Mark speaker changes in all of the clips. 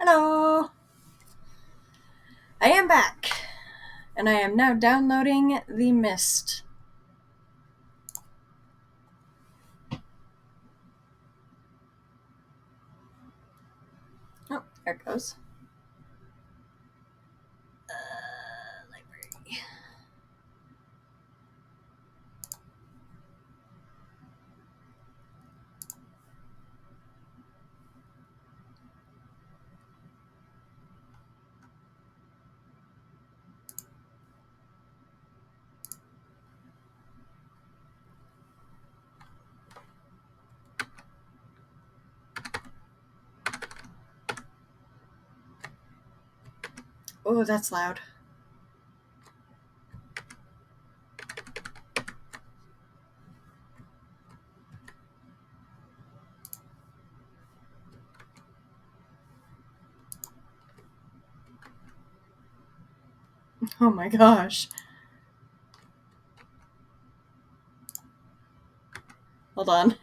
Speaker 1: Hello! I am back, and I am now downloading the Myst. Oh, there it goes. Library. Oh, that's loud. Oh my gosh. Hold on.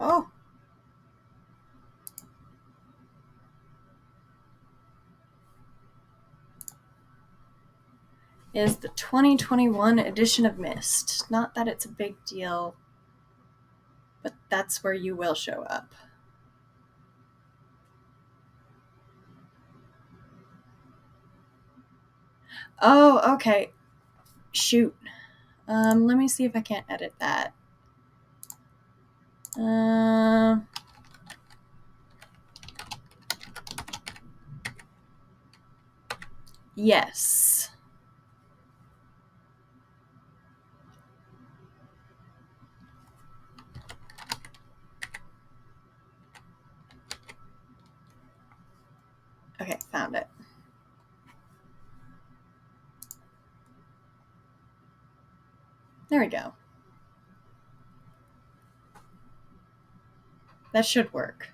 Speaker 1: Oh. Is the 2021 edition of Myst. Not that it's a big deal, but that's where you will show up. Oh, okay. Shoot. Let me see if I can't edit that. Yes. Okay, found it. There we go. That should work.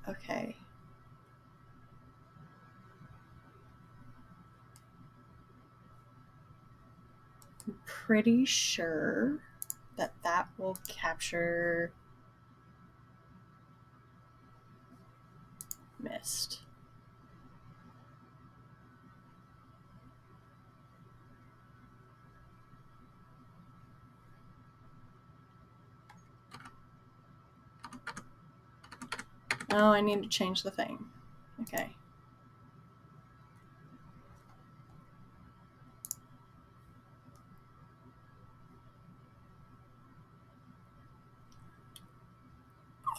Speaker 1: Okay. I'm pretty sure that will capture Myst. Oh, I need to change the thing. Okay.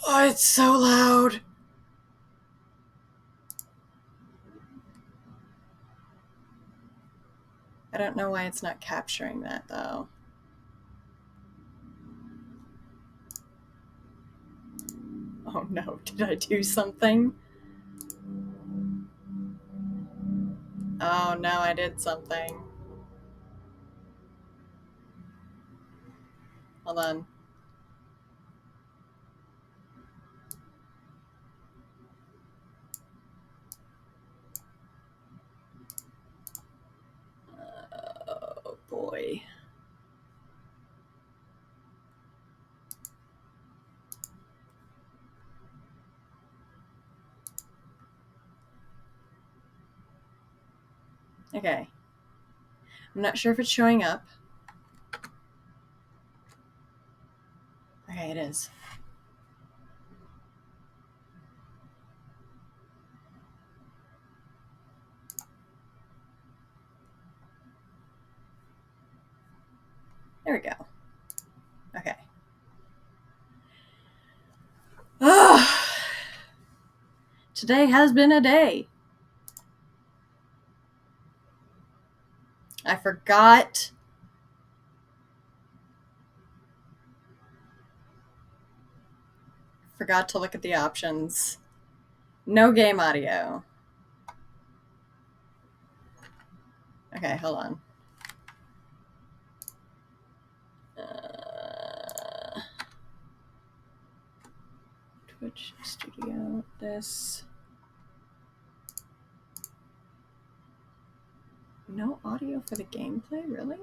Speaker 1: Oh, it's so loud. I don't know why it's not capturing that, though. Oh no, did I do something? Oh no, I did something. Hold on. Oh boy. Okay. I'm not sure if it's showing up. Okay, it is. There we go. Okay. Today has been a day. I forgot Forgot to look at the options. No game audio. Okay, hold on. Twitch Studio, this. No audio for the gameplay, really?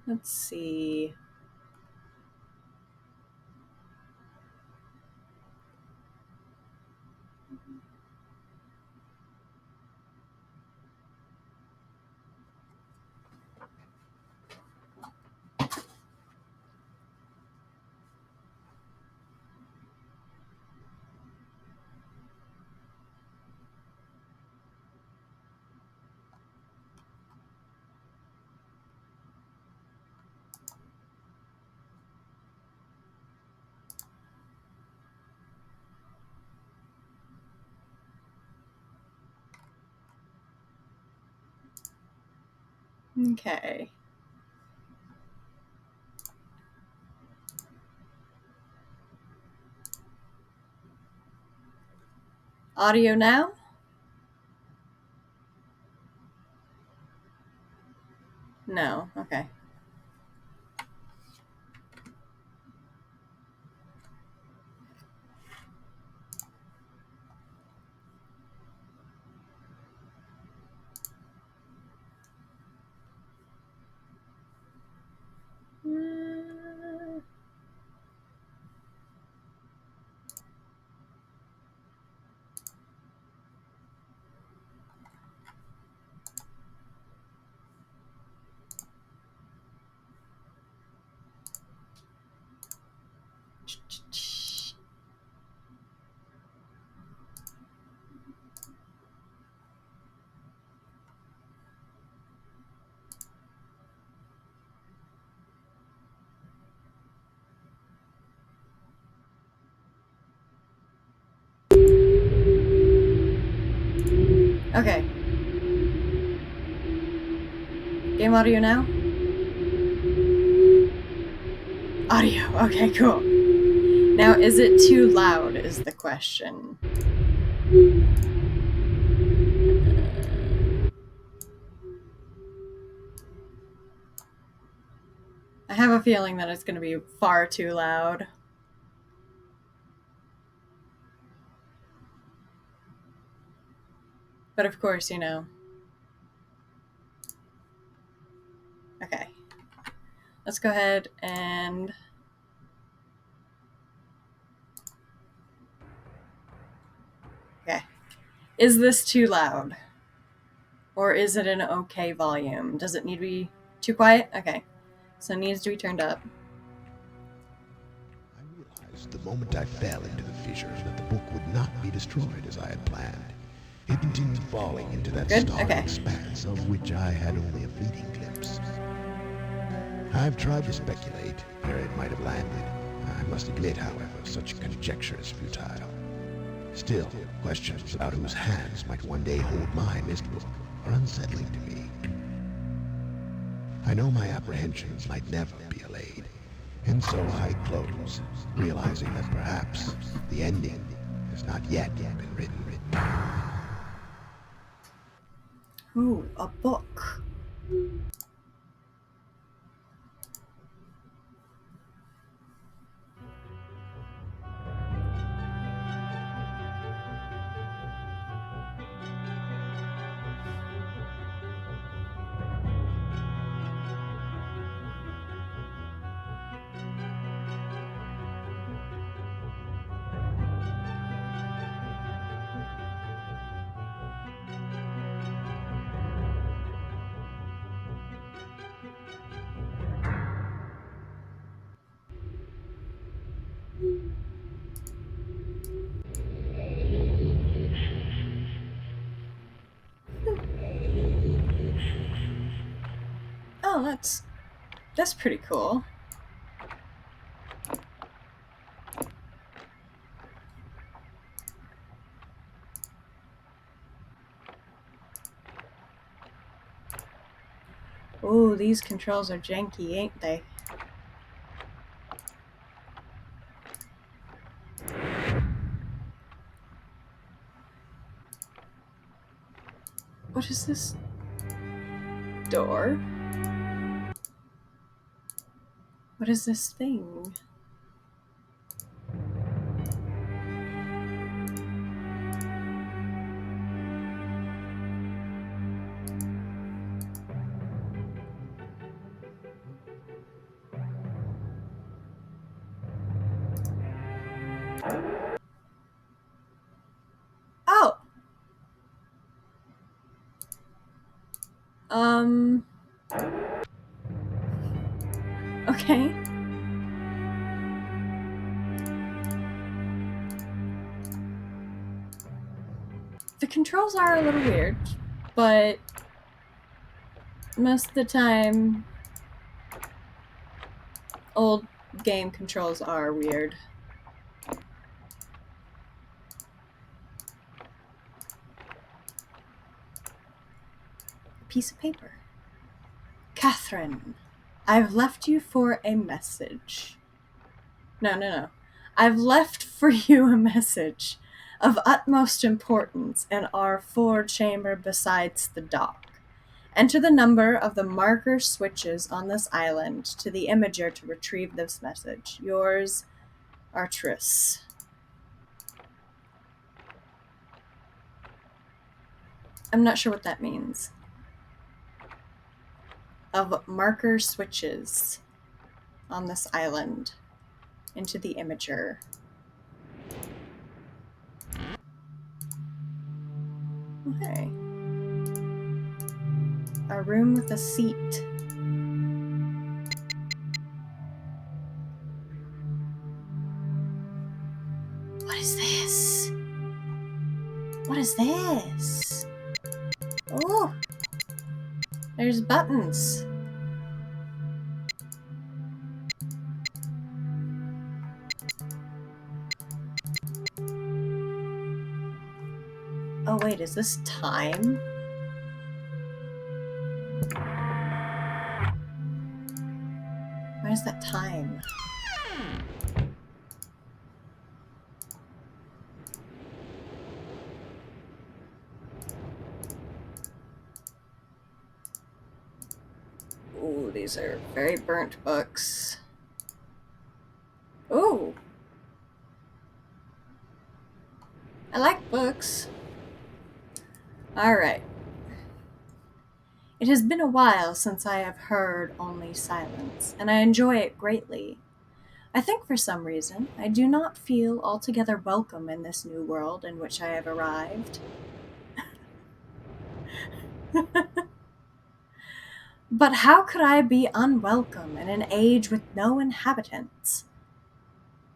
Speaker 1: Let's see. Okay. Audio now? No, okay. Okay. Game audio now? Audio. Okay, cool. Now, is it too loud is the question. I have a feeling that it's going to be far too loud. But of course, you know. Okay. Let's go ahead and... Okay. Is this too loud? Or is it an okay volume? Does it need to be too quiet? Okay. So it needs to be turned up.
Speaker 2: I realized the moment I fell into the fissure that the book would not be destroyed as I had planned. It continued falling into that starry expanse of which I had only a fleeting glimpse. I've tried to speculate where it might have landed. I must admit, however, such conjecture is futile. Still, questions about whose hands might one day hold my Myst book are unsettling to me. I know my apprehensions might never be allayed, and so I close, realizing that perhaps the ending has not yet been written.
Speaker 1: Ooh, a book. Oh, that's pretty cool. Ooh, these controls are janky, ain't they? What is this? Door? What is this thing? Oh! Okay. The controls are a little weird, but most of the time, old game controls are weird. Piece of paper. Catherine, I've left you for a message. No. I've left for you a message of utmost importance in our forward chamber besides the dock. Enter the number of the marker switches on this island to the imager to retrieve this message. Yours, Artris. I'm not sure what that means. Of marker switches on this island into the imager. Okay. A room with a seat. What is this? What is this? Oh! There's buttons. Oh wait, is this time? Why is that time? Ooh, these are very burnt books. Ooh! I like books. Alright. It has been a while since I have heard only silence, and I enjoy it greatly. I think for some reason I do not feel altogether welcome in this new world in which I have arrived. But how could I be unwelcome in an age with no inhabitants?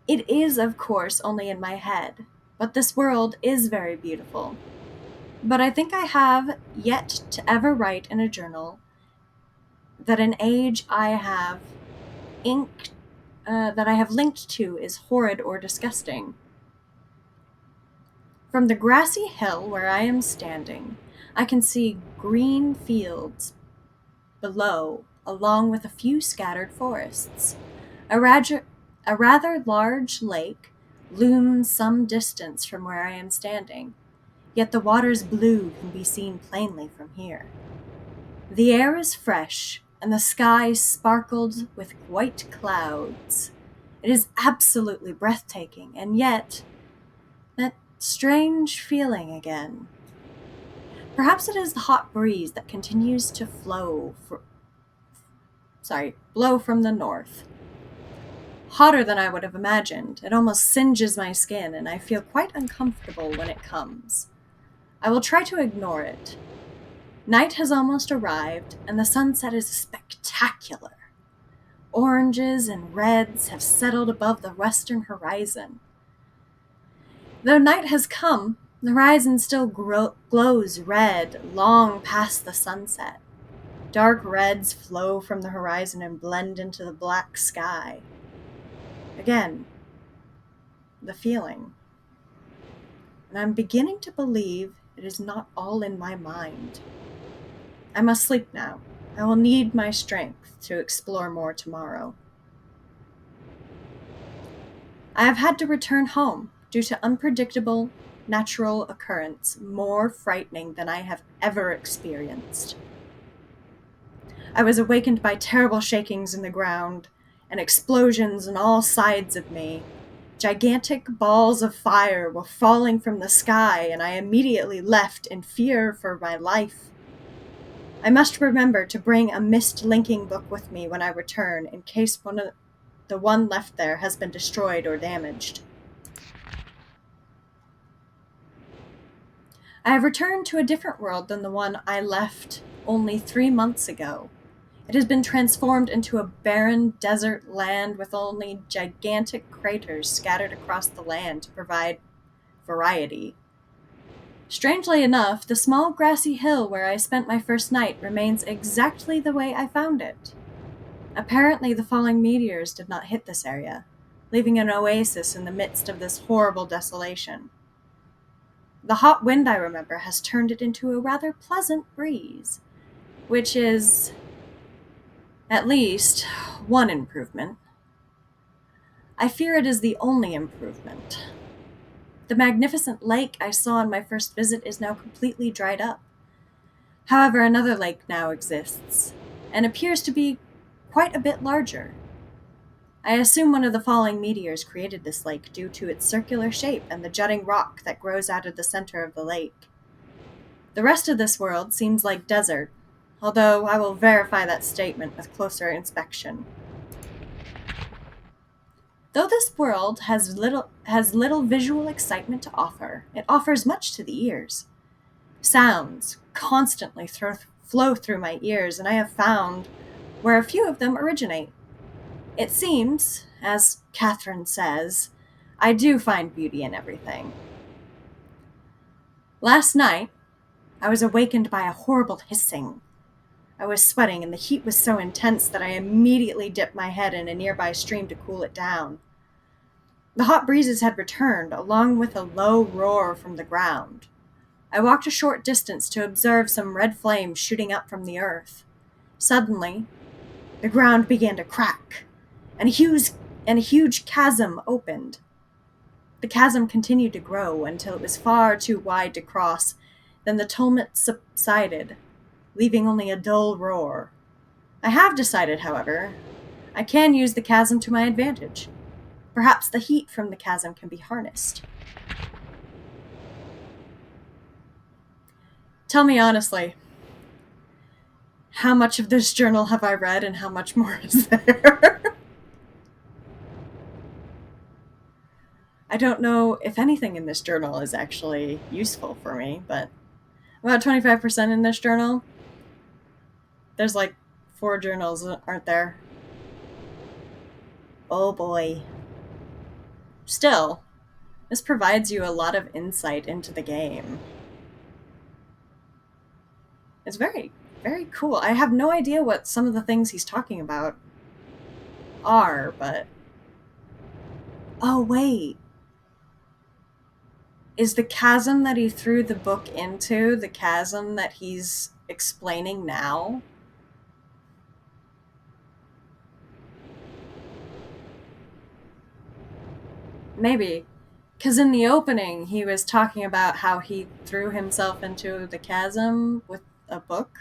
Speaker 1: It is, of course, only in my head, but this world is very beautiful. But I think I have yet to ever write in a journal that an age I have linked to is horrid or disgusting. From the grassy hill where I am standing, I can see green fields below, along with a few scattered forests. A rather large lake looms some distance from where I am standing, yet the water's blue can be seen plainly from here. The air is fresh, and the sky sparkled with white clouds. It is absolutely breathtaking, and yet, that strange feeling again. Perhaps it is the hot breeze that continues to blow from the north. Hotter than I would have imagined. It almost singes my skin, and I feel quite uncomfortable when it comes. I will try to ignore it. Night has almost arrived, and the sunset is spectacular. Oranges and reds have settled above the western horizon. Though night has come, the horizon still glows red long past the sunset. Dark reds flow from the horizon and blend into the black sky. Again, the feeling. And I'm beginning to believe it is not all in my mind. I must sleep now. I will need my strength to explore more tomorrow. I have had to return home due to unpredictable natural occurrence more frightening than I have ever experienced. I was awakened by terrible shakings in the ground and explosions on all sides of me. Gigantic balls of fire were falling from the sky, and I immediately left in fear for my life. I must remember to bring a Myst linking book with me when I return, in case the one left there has been destroyed or damaged. I have returned to a different world than the one I left only 3 months ago. It has been transformed into a barren desert land with only gigantic craters scattered across the land to provide variety. Strangely enough, the small grassy hill where I spent my first night remains exactly the way I found it. Apparently, the falling meteors did not hit this area, leaving an oasis in the midst of this horrible desolation. The hot wind, I remember, has turned it into a rather pleasant breeze, which is at least one improvement. I fear it is the only improvement. The magnificent lake I saw on my first visit is now completely dried up. However, another lake now exists, and appears to be quite a bit larger. I assume one of the falling meteors created this lake due to its circular shape and the jutting rock that grows out of the center of the lake. The rest of this world seems like desert, although I will verify that statement with closer inspection. Though this world has little visual excitement to offer, it offers much to the ears. Sounds constantly flow through my ears, and I have found where a few of them originate. It seems, as Catherine says, I do find beauty in everything. Last night, I was awakened by a horrible hissing. I was sweating, and the heat was so intense that I immediately dipped my head in a nearby stream to cool it down. The hot breezes had returned, along with a low roar from the ground. I walked a short distance to observe some red flames shooting up from the earth. Suddenly, the ground began to crack, and a huge chasm opened. The chasm continued to grow until it was far too wide to cross. Then the tumult subsided, leaving only a dull roar. I have decided, however, I can use the chasm to my advantage. Perhaps the heat from the chasm can be harnessed. Tell me honestly, how much of this journal have I read and how much more is there? I don't know if anything in this journal is actually useful for me, but about 25% in this journal. There's like 4 journals, aren't there? Oh boy. Still, this provides you a lot of insight into the game. It's very, very cool. I have no idea what some of the things he's talking about are, but... Oh, wait. Is the chasm that he threw the book into the chasm that he's explaining now? Maybe. Because in the opening, he was talking about how he threw himself into the chasm with a book.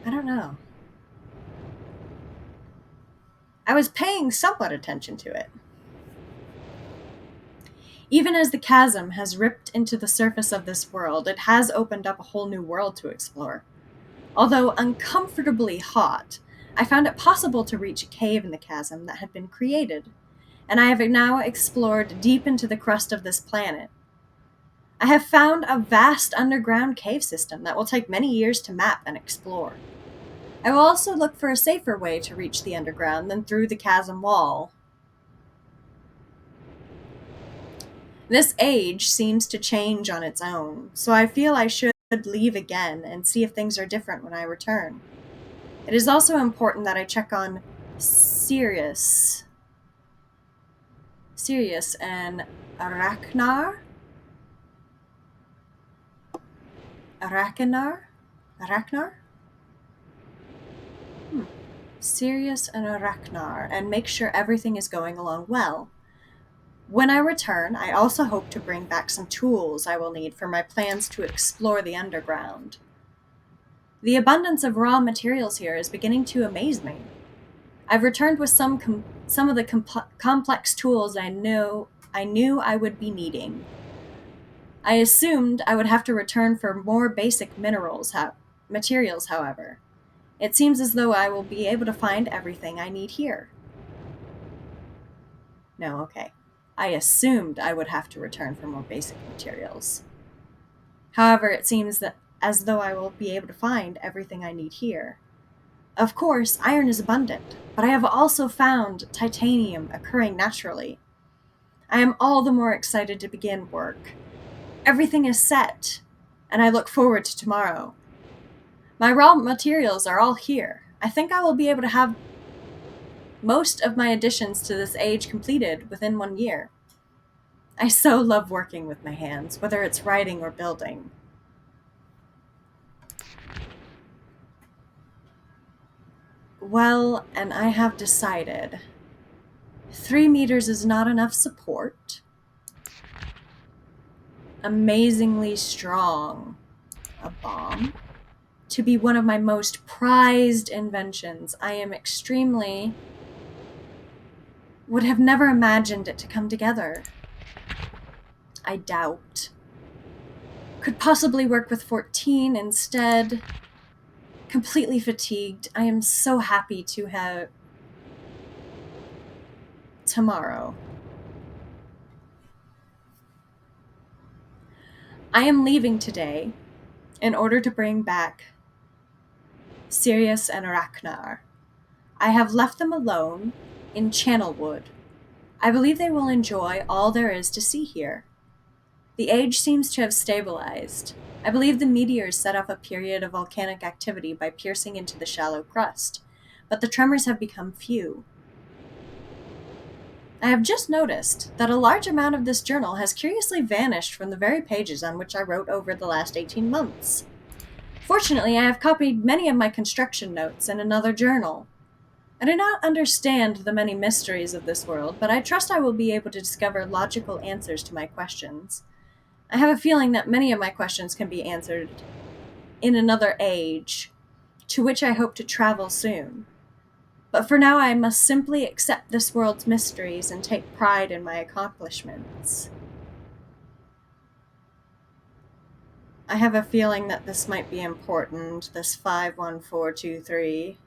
Speaker 1: I don't know. I was paying somewhat attention to it. Even as the chasm has ripped into the surface of this world, it has opened up a whole new world to explore. Although uncomfortably hot, I found it possible to reach a cave in the chasm that had been created, and I have now explored deep into the crust of this planet. I have found a vast underground cave system that will take many years to map and explore. I will also look for a safer way to reach the underground than through the chasm wall. This age seems to change on its own, so I feel I should leave again and see if things are different when I return. It is also important that I check on Sirius and Arachnar. Arachnar? Sirius and Arachnar, and make sure everything is going along well. When I return, I also hope to bring back some tools I will need for my plans to explore the underground. The abundance of raw materials here is beginning to amaze me. I've returned with some of the complex tools I knew I would be needing. I assumed I would have to return for more basic materials, however. It seems as though I will be able to find everything I need here. No, okay. I assumed I would have to return for more basic materials. However, it seems that as though I will be able to find everything I need here. Of course, iron is abundant, but I have also found titanium occurring naturally. I am all the more excited to begin work. Everything is set, and I look forward to tomorrow. My raw materials are all here. I think I will be able to have most of my additions to this age completed within 1 year. I so love working with my hands, whether it's writing or building. Well, and I have decided 3 meters is not enough support. Amazingly strong. A bomb. To be one of my most prized inventions. I am would have never imagined it to come together. I doubt. Could possibly work with 14 instead. Completely fatigued. I am so happy to have tomorrow. I am leaving today in order to bring back Sirius and Arachnar. I have left them alone in Channelwood. I believe they will enjoy all there is to see here. The age seems to have stabilized. I believe the meteors set off a period of volcanic activity by piercing into the shallow crust, but the tremors have become few. I have just noticed that a large amount of this journal has curiously vanished from the very pages on which I wrote over the last 18 months. Fortunately, I have copied many of my construction notes in another journal. I do not understand the many mysteries of this world, but I trust I will be able to discover logical answers to my questions. I have a feeling that many of my questions can be answered in another age, to which I hope to travel soon. But for now, I must simply accept this world's mysteries and take pride in my accomplishments. I have a feeling that this might be important, this 51423.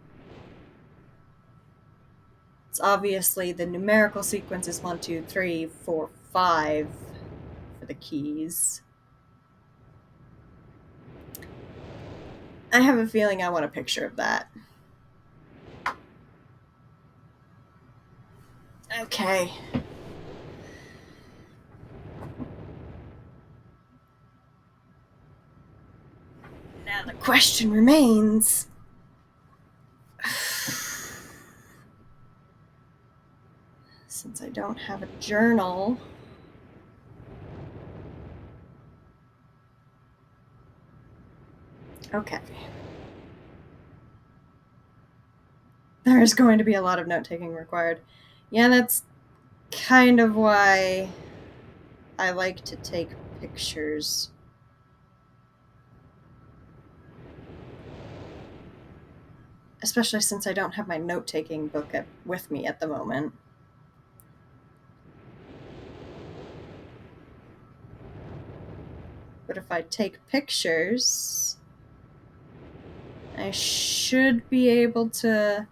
Speaker 1: It's obviously the numerical sequence is 1, 2, 3, 4, 5 for the keys. I have a feeling I want a picture of that. Okay. Now the question remains. Since I don't have a journal, okay. There is going to be a lot of note-taking required. Yeah, that's kind of why I like to take pictures. Especially since I don't have my note-taking book with me at the moment. But if I take pictures, I should be able to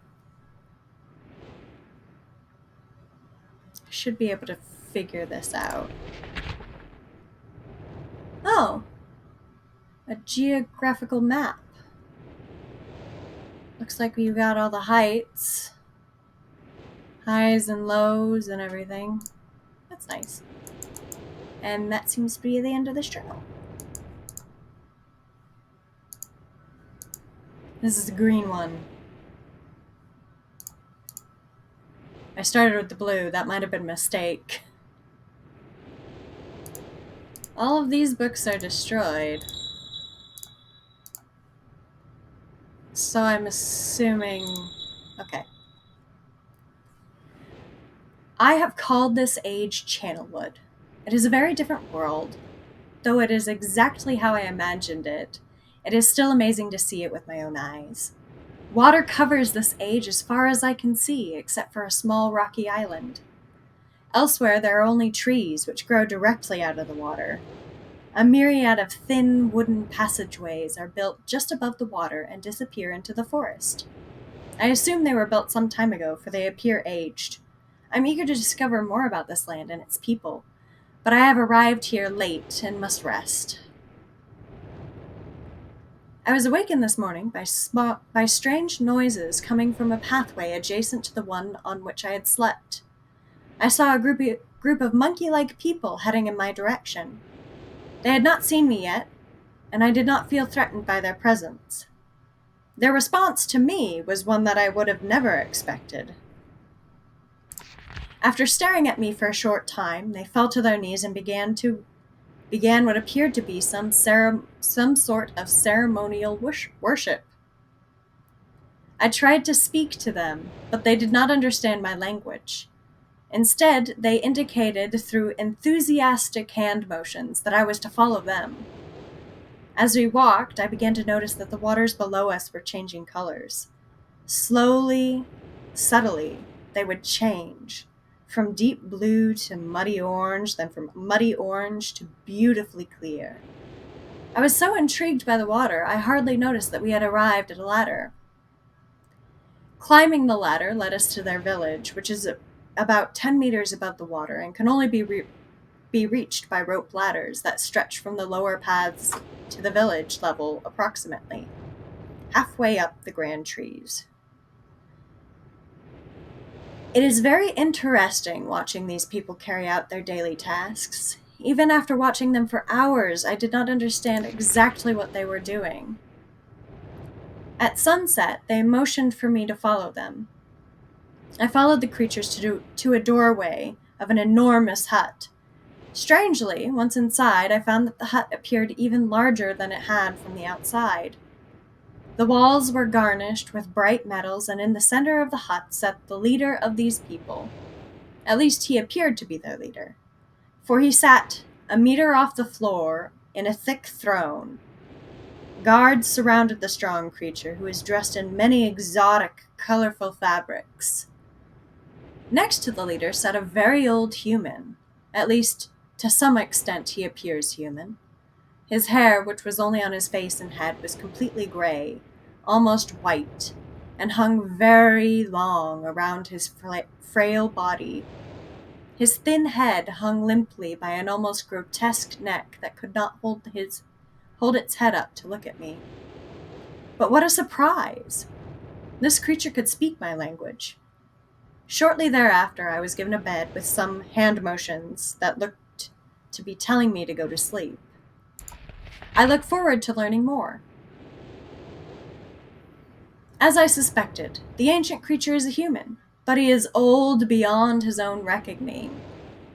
Speaker 1: figure this out. Oh, a geographical map. Looks like we've got all the heights, highs and lows and everything. That's nice. And that seems to be the end of this journal. This is the green one. I started with the blue. That might have been a mistake. All of these books are destroyed. So I'm assuming... Okay. I have called this age Channelwood. It is a very different world. Though it is exactly how I imagined it, it is still amazing to see it with my own eyes. Water covers this age as far as I can see, except for a small rocky island. Elsewhere, there are only trees, which grow directly out of the water. A myriad of thin wooden passageways are built just above the water and disappear into the forest. I assume they were built some time ago, for they appear aged. I'm eager to discover more about this land and its people, but I have arrived here late and must rest. I was awakened this morning by strange noises coming from a pathway adjacent to the one on which I had slept. I saw a group of monkey-like people heading in my direction. They had not seen me yet, and I did not feel threatened by their presence. Their response to me was one that I would have never expected. After staring at me for a short time, they fell to their knees and began what appeared to be some sort of ceremonial worship. I tried to speak to them, but they did not understand my language. Instead, they indicated through enthusiastic hand motions that I was to follow them. As we walked, I began to notice that the waters below us were changing colors. Slowly, subtly, they would change, from deep blue to muddy orange, then from muddy orange to beautifully clear. I was so intrigued by the water, I hardly noticed that we had arrived at a ladder. Climbing the ladder led us to their village, which is about 10 meters above the water and can only be reached by rope ladders that stretch from the lower paths to the village level approximately, halfway up the grand trees. It is very interesting watching these people carry out their daily tasks. Even after watching them for hours, I did not understand exactly what they were doing. At sunset, they motioned for me to follow them. I followed the creatures to a doorway of an enormous hut. Strangely, once inside, I found that the hut appeared even larger than it had from the outside. The walls were garnished with bright metals, and in the center of the hut sat the leader of these people. At least he appeared to be their leader, for he sat a meter off the floor in a thick throne. Guards surrounded the strong creature, who was dressed in many exotic, colorful fabrics. Next to the leader sat a very old human. At least, to some extent, he appears human. His hair, which was only on his face and head, was completely gray, almost white, and hung very long around his frail body. His thin head hung limply by an almost grotesque neck that could not hold its head up to look at me. But what a surprise! This creature could speak my language. Shortly thereafter, I was given a bed with some hand motions that looked to be telling me to go to sleep. I look forward to learning more. As I suspected, the ancient creature is a human, but he is old beyond his own reckoning,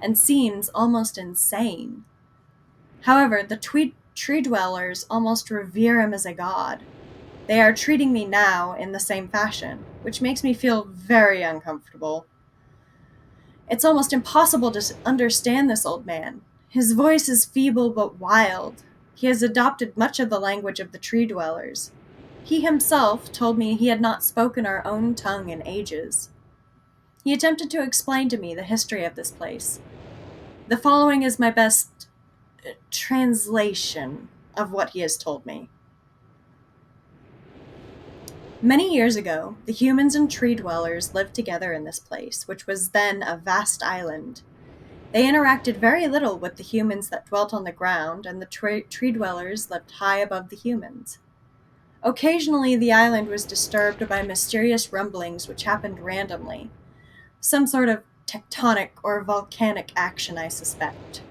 Speaker 1: and seems almost insane. However, the tree dwellers almost revere him as a god. They are treating me now in the same fashion, which makes me feel very uncomfortable. It's almost impossible to understand this old man. His voice is feeble but wild. He has adopted much of the language of the tree dwellers. He himself told me he had not spoken our own tongue in ages. He attempted to explain to me the history of this place. The following is my best translation of what he has told me. Many years ago, the humans and tree dwellers lived together in this place, which was then a vast island. They interacted very little with the humans that dwelt on the ground, and the tree dwellers lived high above the humans. Occasionally, the island was disturbed by mysterious rumblings which happened randomly. Some sort of tectonic or volcanic action, I suspect.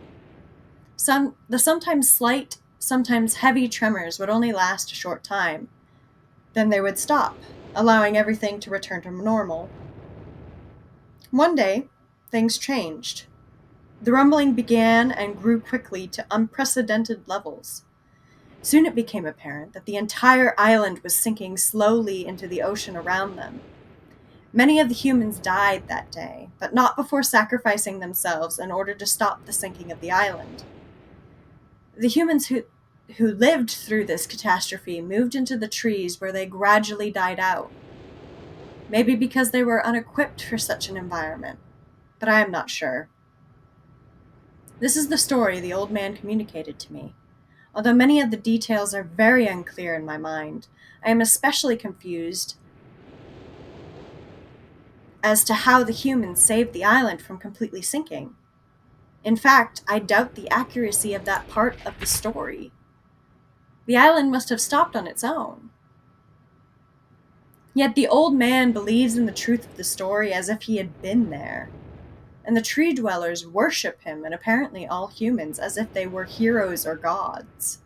Speaker 1: The sometimes slight, sometimes heavy tremors would only last a short time. Then they would stop, allowing everything to return to normal. One day, things changed. The rumbling began and grew quickly to unprecedented levels. Soon it became apparent that the entire island was sinking slowly into the ocean around them. Many of the humans died that day, but not before sacrificing themselves in order to stop the sinking of the island. The humans who lived through this catastrophe moved into the trees where they gradually died out. Maybe because they were unequipped for such an environment, but I am not sure. This is the story the old man communicated to me. Although many of the details are very unclear in my mind, I am especially confused as to how the humans saved the island from completely sinking. In fact, I doubt the accuracy of that part of the story. The island must have stopped on its own. Yet the old man believes in the truth of the story as if he had been there. And the tree dwellers worship him, and apparently all humans, as if they were heroes or gods.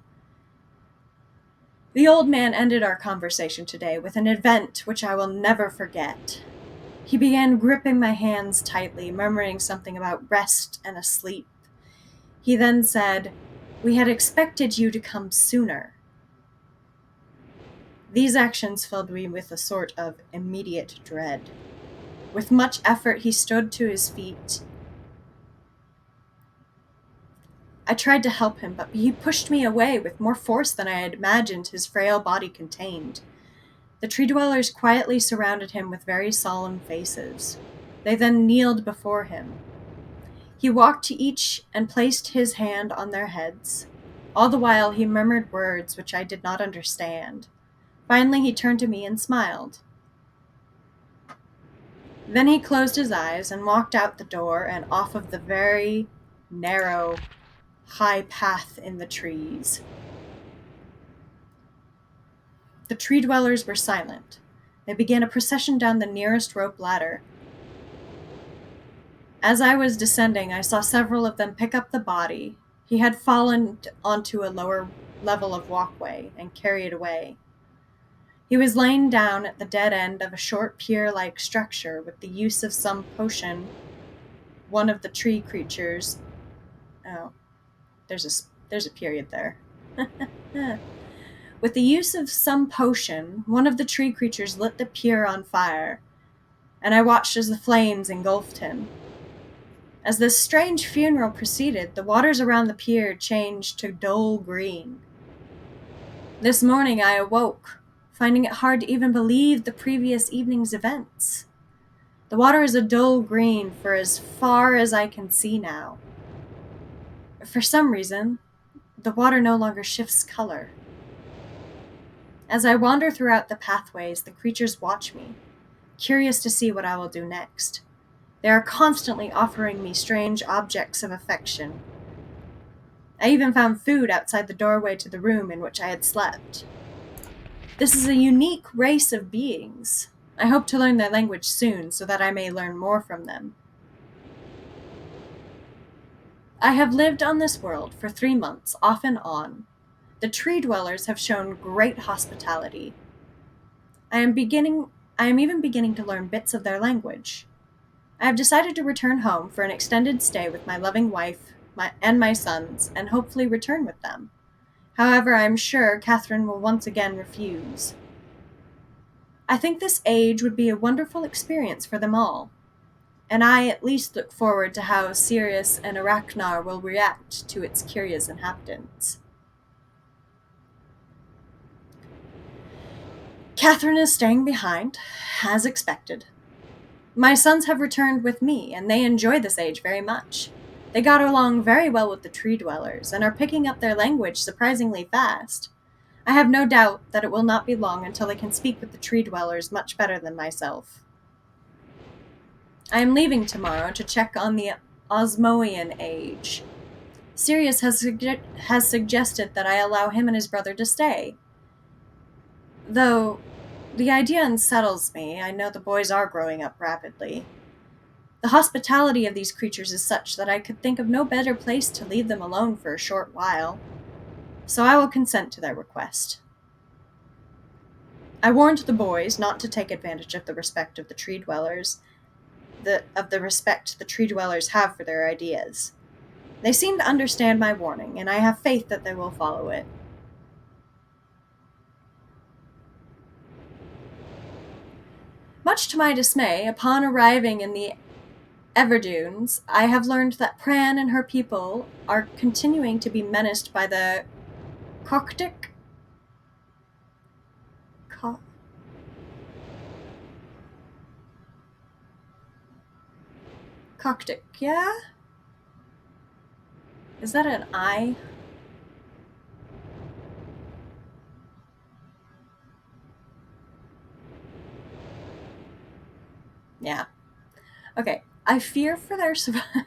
Speaker 1: The old man ended our conversation today with an event which I will never forget. He began gripping my hands tightly, murmuring something about rest and asleep. He then said, "We had expected you to come sooner." These actions filled me with a sort of immediate dread. With much effort, he stood to his feet. I tried to help him, but he pushed me away with more force than I had imagined his frail body contained. The tree dwellers quietly surrounded him with very solemn faces. They then kneeled before him. He walked to each and placed his hand on their heads. All the while he murmured words which I did not understand. Finally he turned to me and smiled. Then he closed his eyes and walked out the door and off of the very narrow, high path in the trees. The tree dwellers were silent. They began a procession down the nearest rope ladder. As I was descending, I saw several of them pick up the body. He had fallen onto a lower level of walkway and carried away. He was laying down at the dead end of a short pier-like structure with the use of some potion. One of the tree creatures... Oh, there's a period there. With the use of some potion, one of the tree creatures lit the pier on fire, and I watched as the flames engulfed him. As this strange funeral proceeded, the waters around the pier changed to dull green. This morning I awoke, finding it hard to even believe the previous evening's events. The water is a dull green for as far as I can see now. For some reason, the water no longer shifts color. As I wander throughout the pathways, the creatures watch me, curious to see what I will do next. They are constantly offering me strange objects of affection. I even found food outside the doorway to the room in which I had slept. This is a unique race of beings. I hope to learn their language soon so that I may learn more from them. I have lived on this world for 3 months, off and on. The tree dwellers have shown great hospitality. I am even beginning to learn bits of their language. I have decided to return home for an extended stay with my loving wife and my sons, and hopefully return with them. However, I am sure Catherine will once again refuse. I think this age would be a wonderful experience for them all, and I at least look forward to how Sirius and Arachnar will react to its curious inhabitants. Catherine is staying behind, as expected. My sons have returned with me, and they enjoy this age very much. They got along very well with the tree dwellers, and are picking up their language surprisingly fast. I have no doubt that it will not be long until they can speak with the tree dwellers much better than myself. I am leaving tomorrow to check on the Osmoian age. Sirius has suggested that I allow him and his brother to stay. Though the idea unsettles me, I know the boys are growing up rapidly. The hospitality of these creatures is such that I could think of no better place to leave them alone for a short while, so I will consent to their request. I warned the boys not to take advantage of the respect of the tree dwellers, the respect the tree dwellers have for their ideas. They seem to understand my warning, and I have faith that they will follow it. Much to my dismay, upon arriving in the Everdunes, I have learned that Pran and her people are continuing to be menaced by the Coctic. Coctic, yeah? Is that an I? Yeah. Okay. I fear for their survival.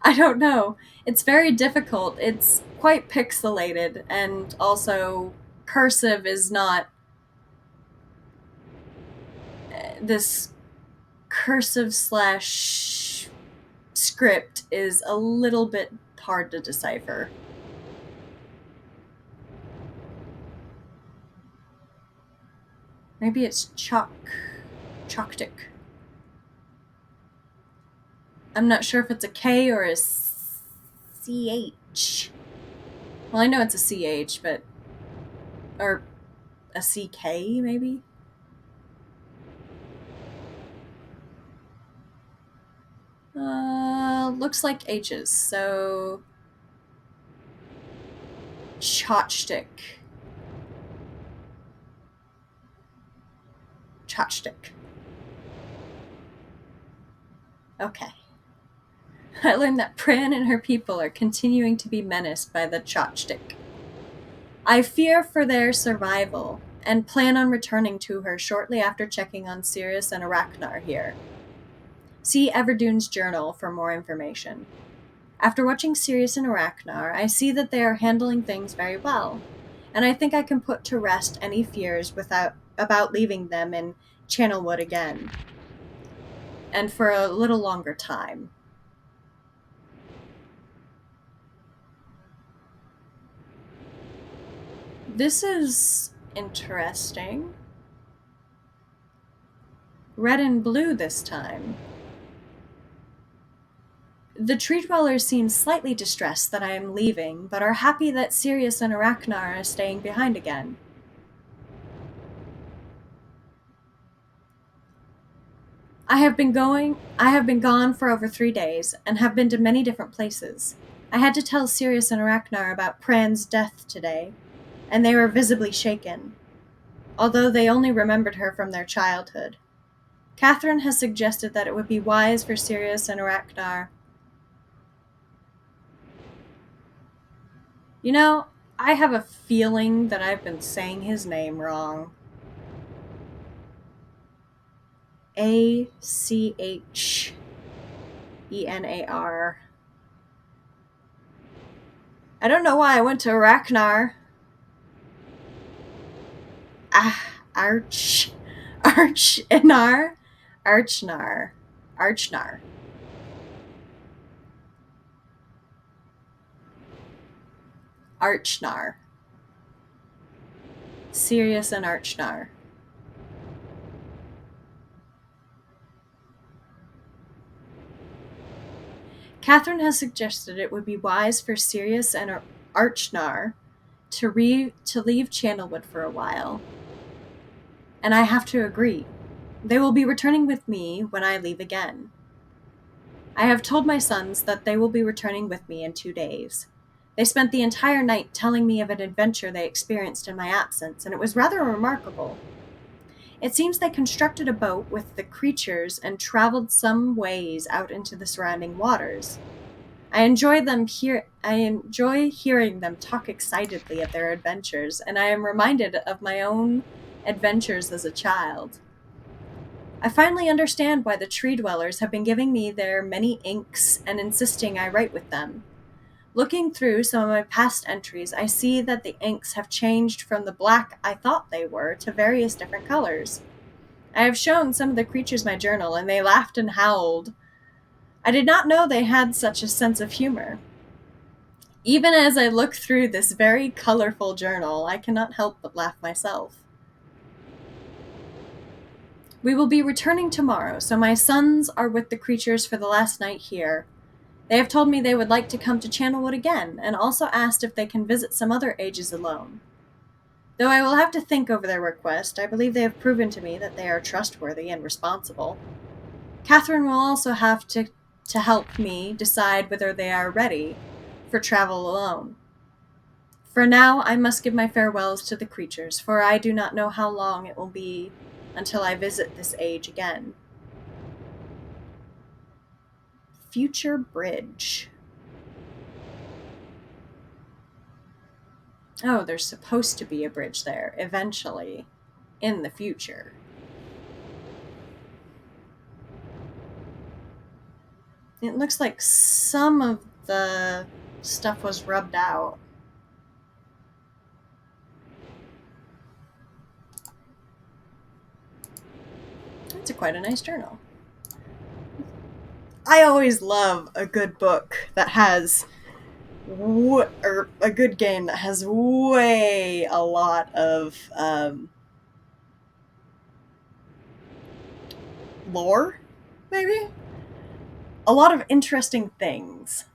Speaker 1: I don't know. It's very difficult. It's quite pixelated, and also cursive is not this cursive slash script is a little bit hard to decipher. Maybe it's Choctic. I'm not sure if it's a K or a CH. Well, I know it's a CH, but. Or a CK, maybe? Looks like H's, so. Chopstick. Chopstick. Okay. I learned that Pran and her people are continuing to be menaced by the Chopstick. I fear for their survival, and plan on returning to her shortly after checking on Sirius and Arachnar here. See Everdune's journal for more information. After watching Sirius and Arachnar, I see that they are handling things very well, and I think I can put to rest any fears about leaving them in Channelwood again, and for a little longer time. This is interesting. Red and blue this time. The tree dwellers seem slightly distressed that I am leaving, but are happy that Sirius and Arachnar are staying behind again. I have been gone for over 3 days, and have been to many different places. I had to tell Sirius and Arachnar about Pran's death today, and they were visibly shaken, although they only remembered her from their childhood. Catherine has suggested that it would be wise for Sirius and Arachnar. You know, I have a feeling that I've been saying his name wrong. AchEnar. I don't know why I went to Arachnar. Archnar. Archnar. Sirius and Archnar. Catherine has suggested it would be wise for Sirius and Archnar to leave Channelwood for a while. And I have to agree. They will be returning with me when I leave again. I have told my sons that they will be returning with me in 2 days. They spent the entire night telling me of an adventure they experienced in my absence, and it was rather remarkable. It seems they constructed a boat with the creatures and traveled some ways out into the surrounding waters. I enjoy hearing them talk excitedly of their adventures, and I am reminded of my own adventures as a child. I finally understand why the tree dwellers have been giving me their many inks and insisting I write with them. Looking through some of my past entries, I see that the inks have changed from the black I thought they were to various different colors. I have shown some of the creatures my journal, and they laughed and howled. I did not know they had such a sense of humor. Even as I look through this very colorful journal, I cannot help but laugh myself. We will be returning tomorrow, so my sons are with the creatures for the last night here. They have told me they would like to come to Channelwood again, and also asked if they can visit some other ages alone. Though I will have to think over their request, I believe they have proven to me that they are trustworthy and responsible. Catherine will also have to help me decide whether they are ready for travel alone. For now, I must give my farewells to the creatures, for I do not know how long it will be until I visit this age again. Future Bridge. Oh, there's supposed to be a bridge there, eventually, in the future. It looks like some of the stuff was rubbed out. It's quite a nice journal. I always love a good book that has or a good game that has way a lot of lore, maybe? A lot of interesting things.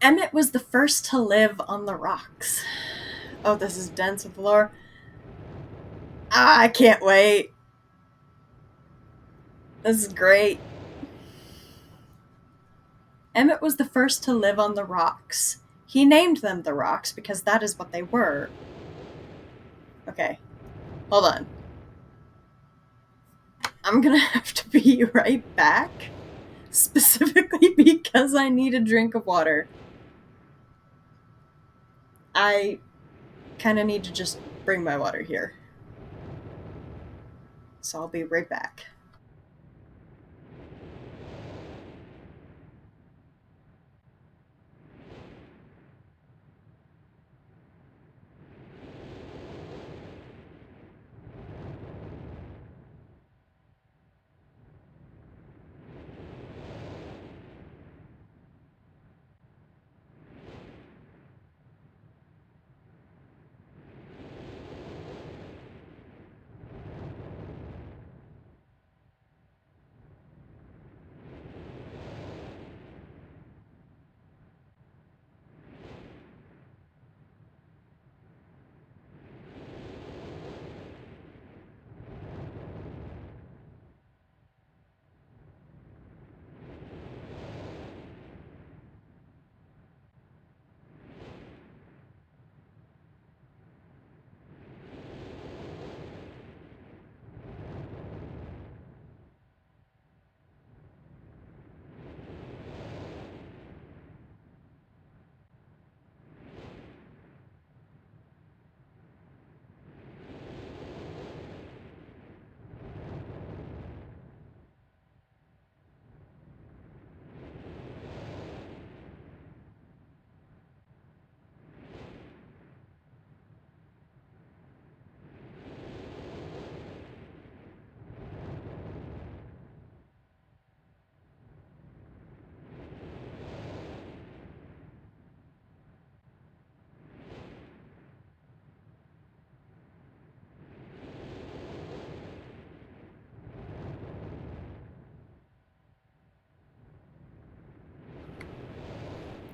Speaker 1: Emmett was the first to live on the rocks. Oh, this is dense with lore. Ah, I can't wait. This is great. Emmett was the first to live on the rocks. He named them the rocks because that is what they were. Okay, hold on. I'm gonna have to be right back, specifically because I need a drink of water. I kind of need to just bring my water here. So I'll be right back.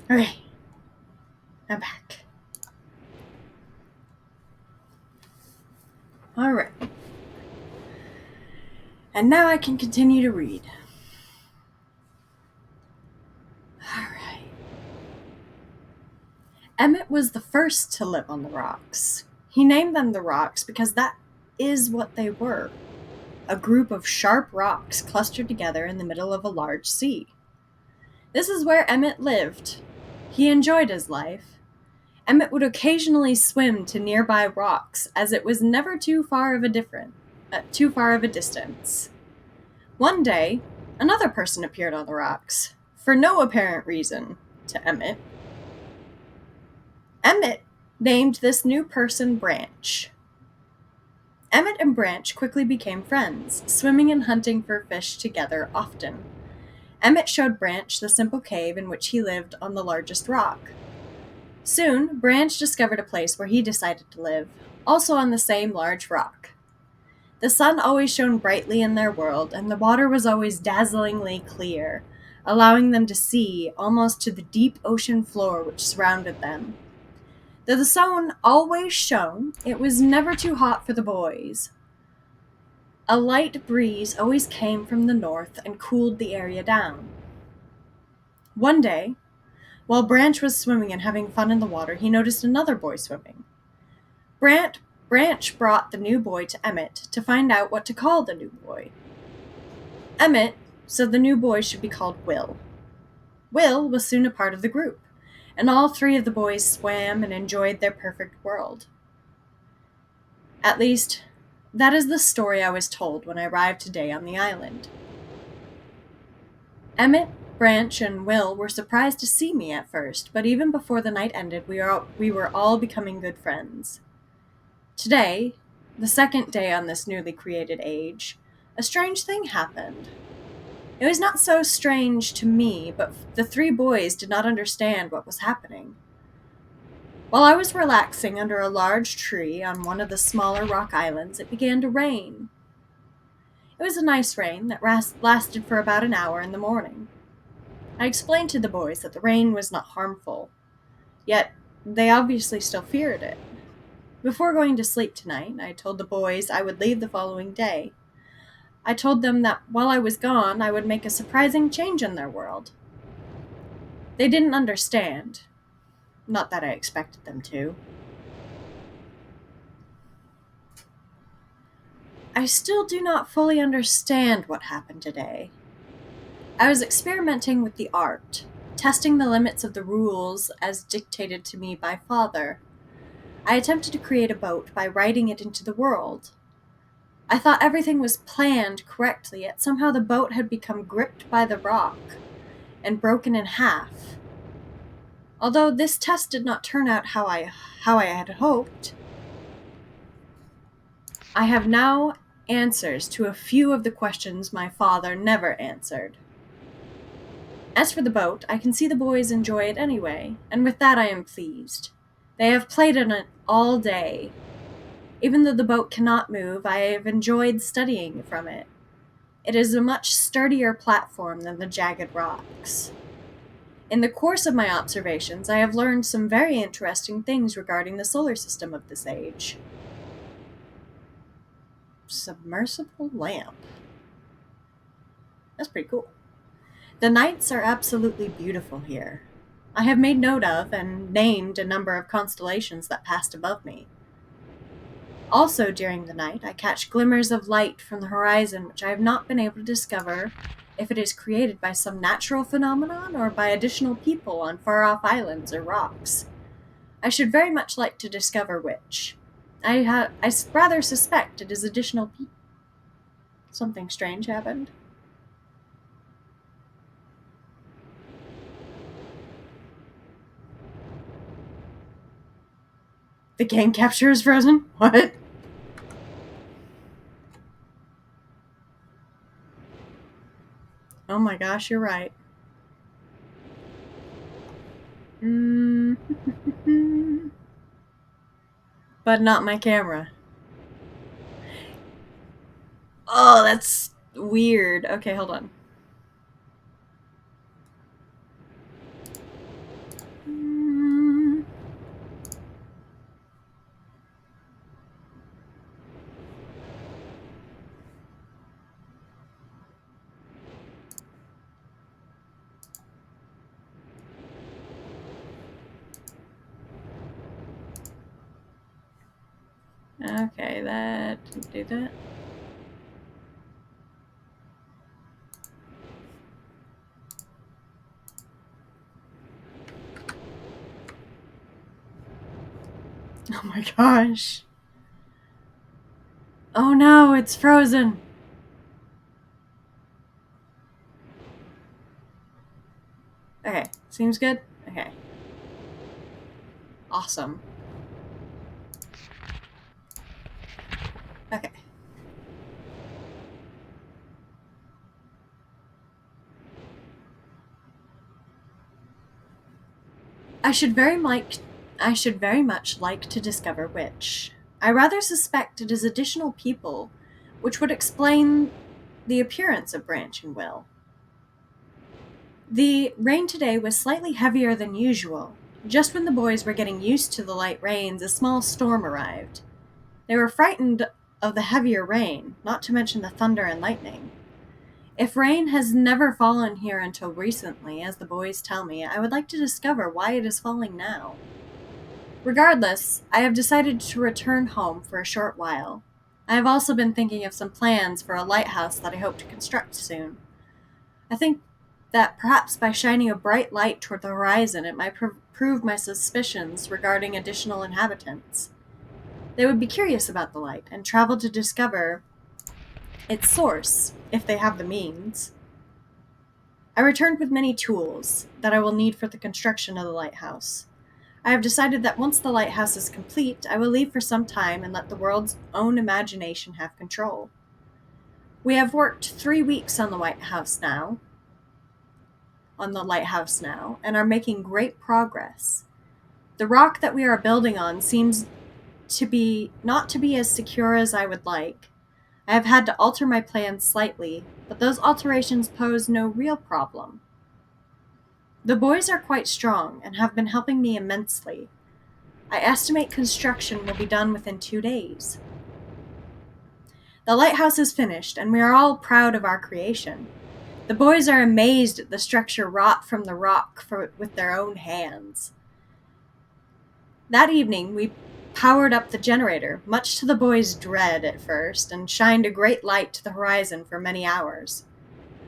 Speaker 1: Okay, I'm back. Alright. And now I can continue to read. Alright. Emmett was the first to live on the rocks. He named them the rocks because that is what they were, a group of sharp rocks clustered together in the middle of a large sea. This is where Emmett lived. He enjoyed his life. Emmett would occasionally swim to nearby rocks, as it was never too far of a distance. One day, another person appeared on the rocks, for no apparent reason to Emmett. Emmett named this new person Branch. Emmett and Branch quickly became friends, swimming and hunting for fish together often. Emmett showed Branch the simple cave in which he lived on the largest rock. Soon, Branch discovered a place where he decided to live, also on the same large rock. The sun always shone brightly in their world, and the water was always dazzlingly clear. allowing them to see almost to the deep ocean floor which surrounded them. Though the sun always shone, it was never too hot for the boys. A light breeze always came from the north and cooled the area down. One day, while Branch was swimming and having fun in the water, he noticed another boy swimming. Branch brought the new boy to Emmett to find out what to call the new boy. Emmett said the new boy should be called Will. Will was soon a part of the group, and all three of the boys swam and enjoyed their perfect world. At least, that is the story I was told when I arrived today on the island. Emmett, Branch, and Will were surprised to see me at first, but even before the night ended, we were all becoming good friends. Today, the second day on this newly created age, a strange thing happened. It was not so strange to me, but the three boys did not understand what was happening. While I was relaxing under a large tree on one of the smaller rock islands, it began to rain. It was a nice rain that lasted for about an hour in the morning. I explained to the boys that the rain was not harmful, yet they obviously still feared it. Before going to sleep tonight, I told the boys I would leave the following day. I told them that while I was gone, I would make a surprising change in their world. They didn't understand. Not that I expected them to. I still do not fully understand what happened today. I was experimenting with the art, testing the limits of the rules as dictated to me by Father. I attempted to create a boat by writing it into the world. I thought everything was planned correctly, yet somehow the boat had become gripped by the rock and broken in half. Although this test did not turn out how I had hoped, I have now answers to a few of the questions my father never answered. As for the boat, I can see the boys enjoy it anyway, and with that I am pleased. They have played in it all day. Even though the boat cannot move, I have enjoyed studying from it. It is a much sturdier platform than the jagged rocks. In the course of my observations, I have learned some very interesting things regarding the solar system of this age. Submersible lamp. That's pretty cool. The nights are absolutely beautiful here. I have made note of and named a number of constellations that passed above me. Also during the night, I catch glimmers of light from the horizon which I have not been able to discover if it is created by some natural phenomenon or by additional people on far-off islands or rocks. I should very much like to discover which. I rather suspect it is additional people. Something strange happened. The game capture is frozen? What? Oh my gosh, you're right. But not my camera. Oh, that's weird. Okay, hold on. Okay, that didn't do that. Oh my gosh. Oh no, it's frozen. Okay, seems good? Okay. Awesome. Okay. I should very much like to discover which. I rather suspect it is additional people, which would explain the appearance of Branch and Will. The rain today was slightly heavier than usual. Just when the boys were getting used to the light rains, a small storm arrived. They were frightened of the heavier rain, not to mention the thunder and lightning. If rain has never fallen here until recently, as the boys tell me, I would like to discover why it is falling now. Regardless, I have decided to return home for a short while. I have also been thinking of some plans for a lighthouse that I hope to construct soon. I think that perhaps by shining a bright light toward the horizon, it might prove my suspicions regarding additional inhabitants. They would be curious about the light and travel to discover its source, if they have the means. I returned with many tools that I will need for the construction of the lighthouse. I have decided that once the lighthouse is complete, I will leave for some time and let the world's own imagination have control. We have worked 3 weeks on the lighthouse now, and are making great progress. The rock that we are building on seems to be not to be as secure as I would like. I have had to alter my plans slightly, but those alterations pose no real problem. The boys are quite strong and have been helping me immensely. I estimate construction will be done within 2 days. The lighthouse is finished, and we are all proud of our creation. The boys are amazed at the structure wrought from the rock with their own hands. That evening, we powered up the generator, much to the boys' dread at first, and shined a great light to the horizon for many hours.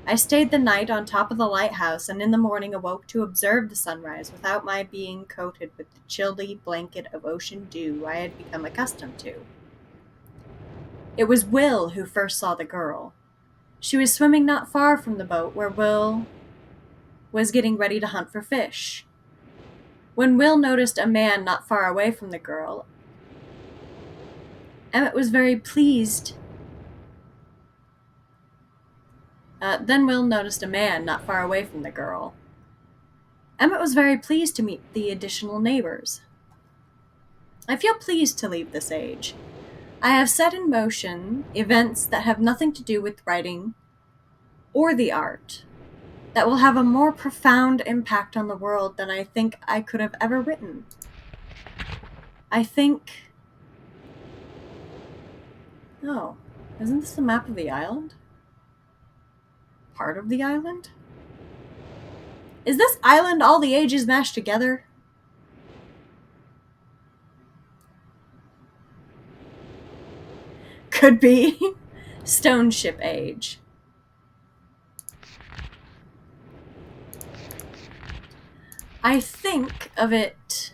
Speaker 1: I stayed the night on top of the lighthouse, and in the morning awoke to observe the sunrise without my being coated with the chilly blanket of ocean dew I had become accustomed to. It was Will who first saw the girl. She was swimming not far from the boat where Will was getting ready to hunt for fish. When Will noticed a man not far away from the girl, Emmett was very pleased. Then Will noticed a man not far away from the girl. Emmett was very pleased to meet the additional neighbors. I feel pleased to leave this age. I have set in motion events that have nothing to do with writing or the art, that will have a more profound impact on the world than I think I could have ever written. I think... Oh, isn't this the map of the island? Part of the island? Is this island all the ages mashed together? Could be. Stone Ship Age. I think of it,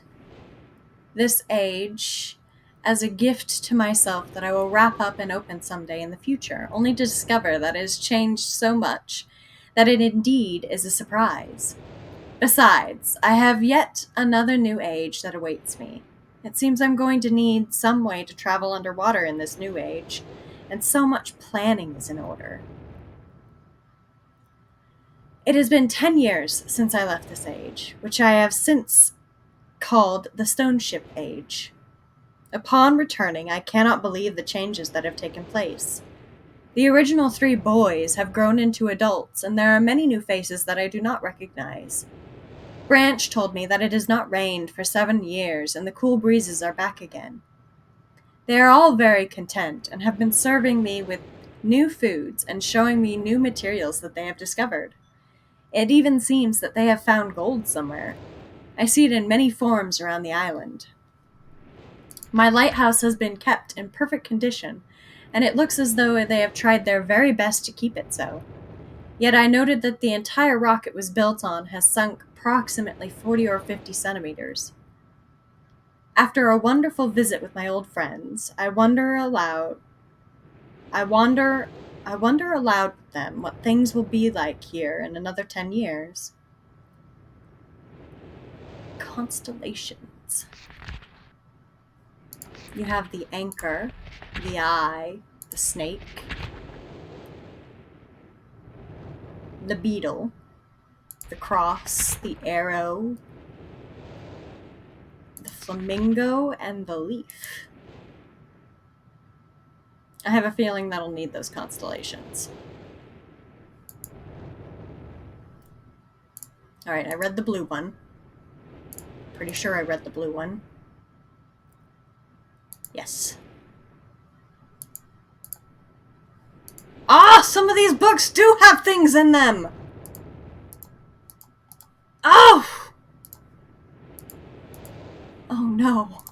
Speaker 1: this age, as a gift to myself that I will wrap up and open someday in the future, only to discover that it has changed so much that it indeed is a surprise. Besides, I have yet another new age that awaits me. It seems I'm going to need some way to travel underwater in this new age, and so much planning is in order. It has been 10 years since I left this age, which I have since called the Stone Ship Age. Upon returning, I cannot believe the changes that have taken place. The original 3 boys have grown into adults, and there are many new faces that I do not recognize. Branch told me that it has not rained for 7 years, and the cool breezes are back again. They are all very content, and have been serving me with new foods and showing me new materials that they have discovered. It even seems that they have found gold somewhere. I see it in many forms around the island. My lighthouse has been kept in perfect condition, and it looks as though they have tried their very best to keep it so. Yet I noted that the entire rock it was built on has sunk approximately 40 or 50 centimeters. After a wonderful visit with my old friends, I wonder aloud with them what things will be like here in another 10 years. Constellations. You have the anchor, the eye, the snake, the beetle, the cross, the arrow, the flamingo, and the leaf. I have a feeling that'll need those constellations. Alright, I read the blue one. Pretty sure I read the blue one. Yes. Ah! Some of these books do have things in them! Oh! Oh no.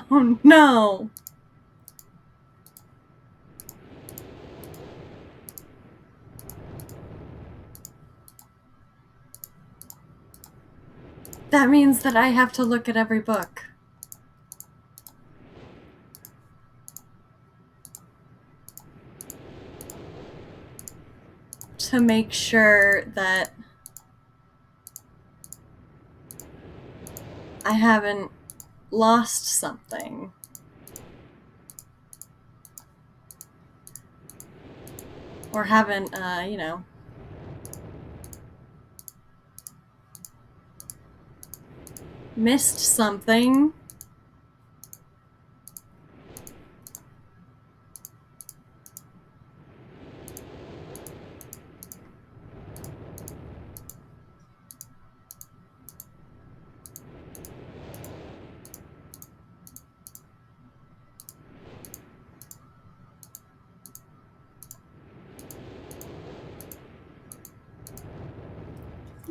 Speaker 1: Oh no. That means that I have to look at every book. To make sure that I haven't lost something. Or haven't, you know. Missed something.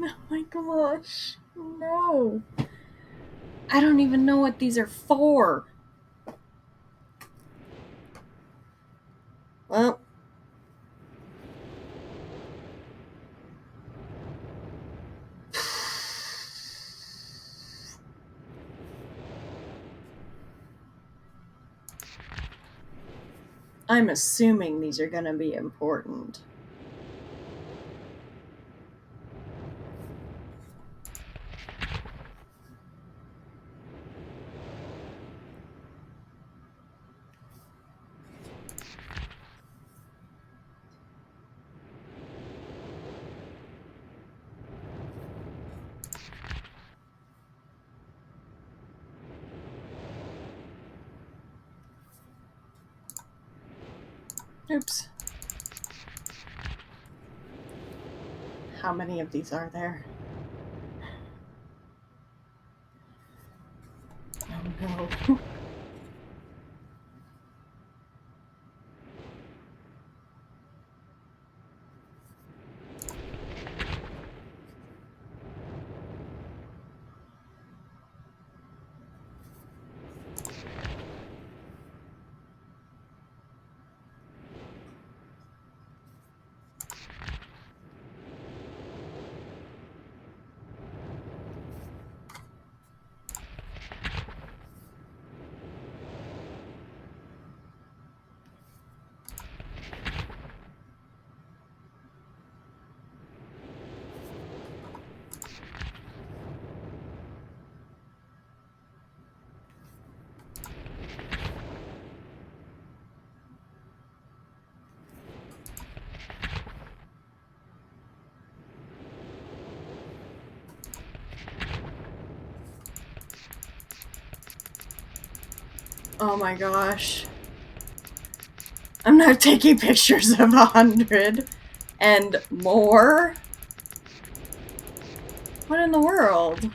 Speaker 1: Oh my gosh. No. I don't even know what these are for. Well. I'm assuming these are gonna be important. Oops. How many of these are there? Oh no. Oh my gosh. I'm not taking pictures of 100 and more. What in the world?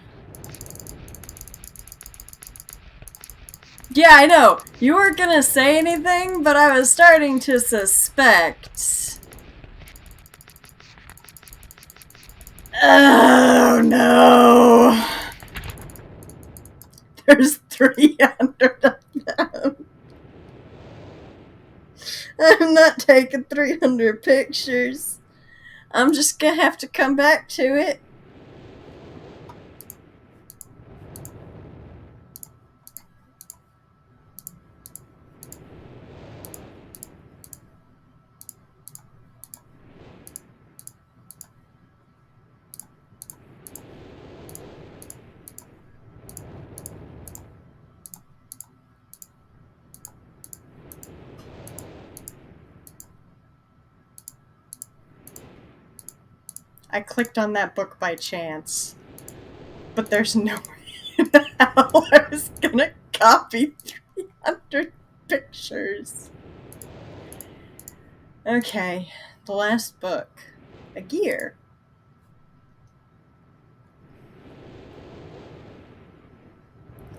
Speaker 1: Yeah, I know. You weren't gonna say anything, but I was starting to suspect. Oh no. There's 300 of them. I'm not taking 300 pictures. I'm just gonna have to come back to it. I clicked on that book by chance. But there's no way in hell I was gonna copy 300 pictures. Okay, the last book. A gear.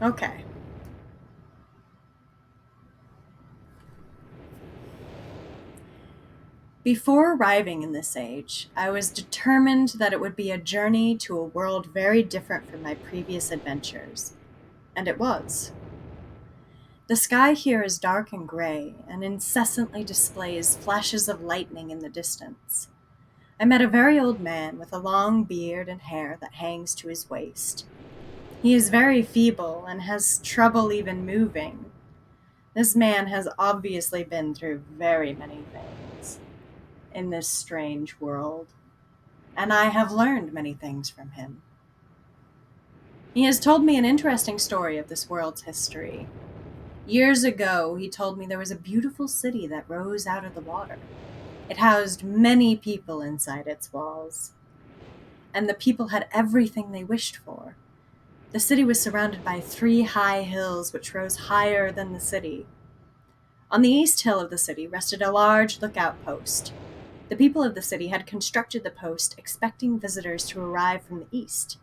Speaker 1: Okay. Before arriving in this age, I was determined that it would be a journey to a world very different from my previous adventures. And it was. The sky here is dark and gray and incessantly displays flashes of lightning in the distance. I met a very old man with a long beard and hair that hangs to his waist. He is very feeble and has trouble even moving. This man has obviously been through very many things in this strange world, and I have learned many things from him. He has told me an interesting story of this world's history. Years ago, he told me there was a beautiful city that rose out of the water. It housed many people inside its walls, and the people had everything they wished for. The city was surrounded by 3 high hills which rose higher than the city. On the east hill of the city rested a large lookout post. The people of the city had constructed the post expecting visitors to arrive from the east.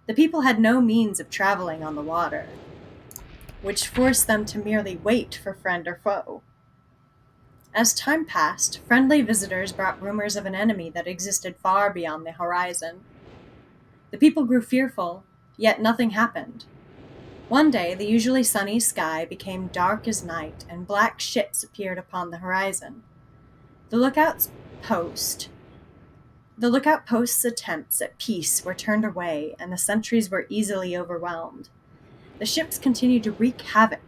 Speaker 1: The people had no means of traveling on the water, which forced them to merely wait for friend or foe. As time passed, friendly visitors brought rumors of an enemy that existed far beyond the horizon. The people grew fearful, yet nothing happened. One day, the usually sunny sky became dark as night, and black ships appeared upon the horizon. The lookout post The lookout post's attempts at peace were turned away, and the sentries were easily overwhelmed. The ships continued to wreak havoc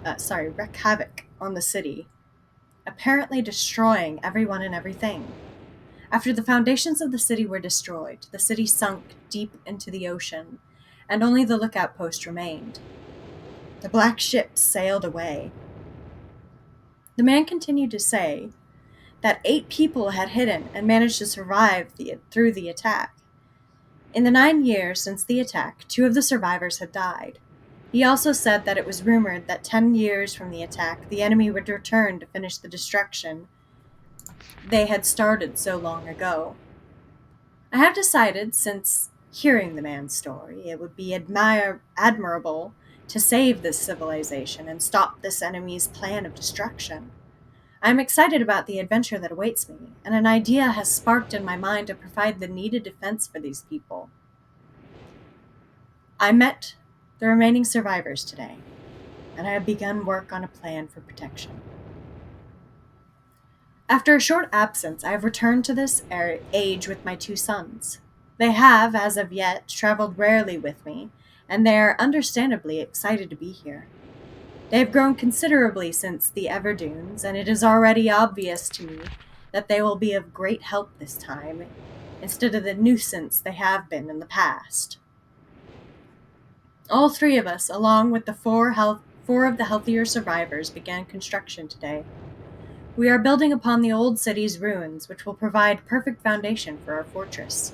Speaker 1: on the city, apparently destroying everyone and everything. After the foundations of the city were destroyed, the city sunk deep into the ocean, and only the lookout post remained. The black ships sailed away. The man continued to say that 8 people had hidden and managed to survive through the attack. In the 9 years since the attack, 2 of the survivors had died. He also said that it was rumored that 10 years from the attack, the enemy would return to finish the destruction they had started so long ago. I have decided, since hearing the man's story, it would be admirable to save this civilization and stop this enemy's plan of destruction. I am excited about the adventure that awaits me, and an idea has sparked in my mind to provide the needed defense for these people. I met the remaining survivors today, and I have begun work on a plan for protection. After a short absence, I have returned to this age with my 2 sons. They have, as of yet, traveled rarely with me, and they are understandably excited to be here. They have grown considerably since the Everdunes, and it is already obvious to me that they will be of great help this time, instead of the nuisance they have been in the past. All 3 of us, along with the 4 of the healthier survivors, began construction today. We are building upon the old city's ruins, which will provide perfect foundation for our fortress.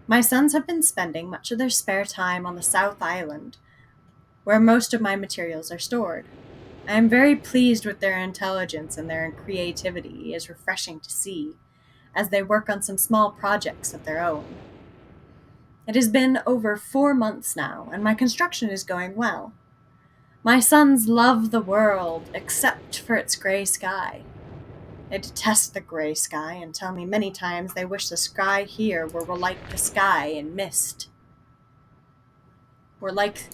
Speaker 1: My sons have been spending much of their spare time on the South Island, where most of my materials are stored. I am very pleased with their intelligence, and their creativity is refreshing to see as they work on some small projects of their own. It has been over 4 months now, and my construction is going well. My sons love the world, except for its gray sky. They detest the gray sky and tell me many times they wish the sky here were like the sky in Myst. Were like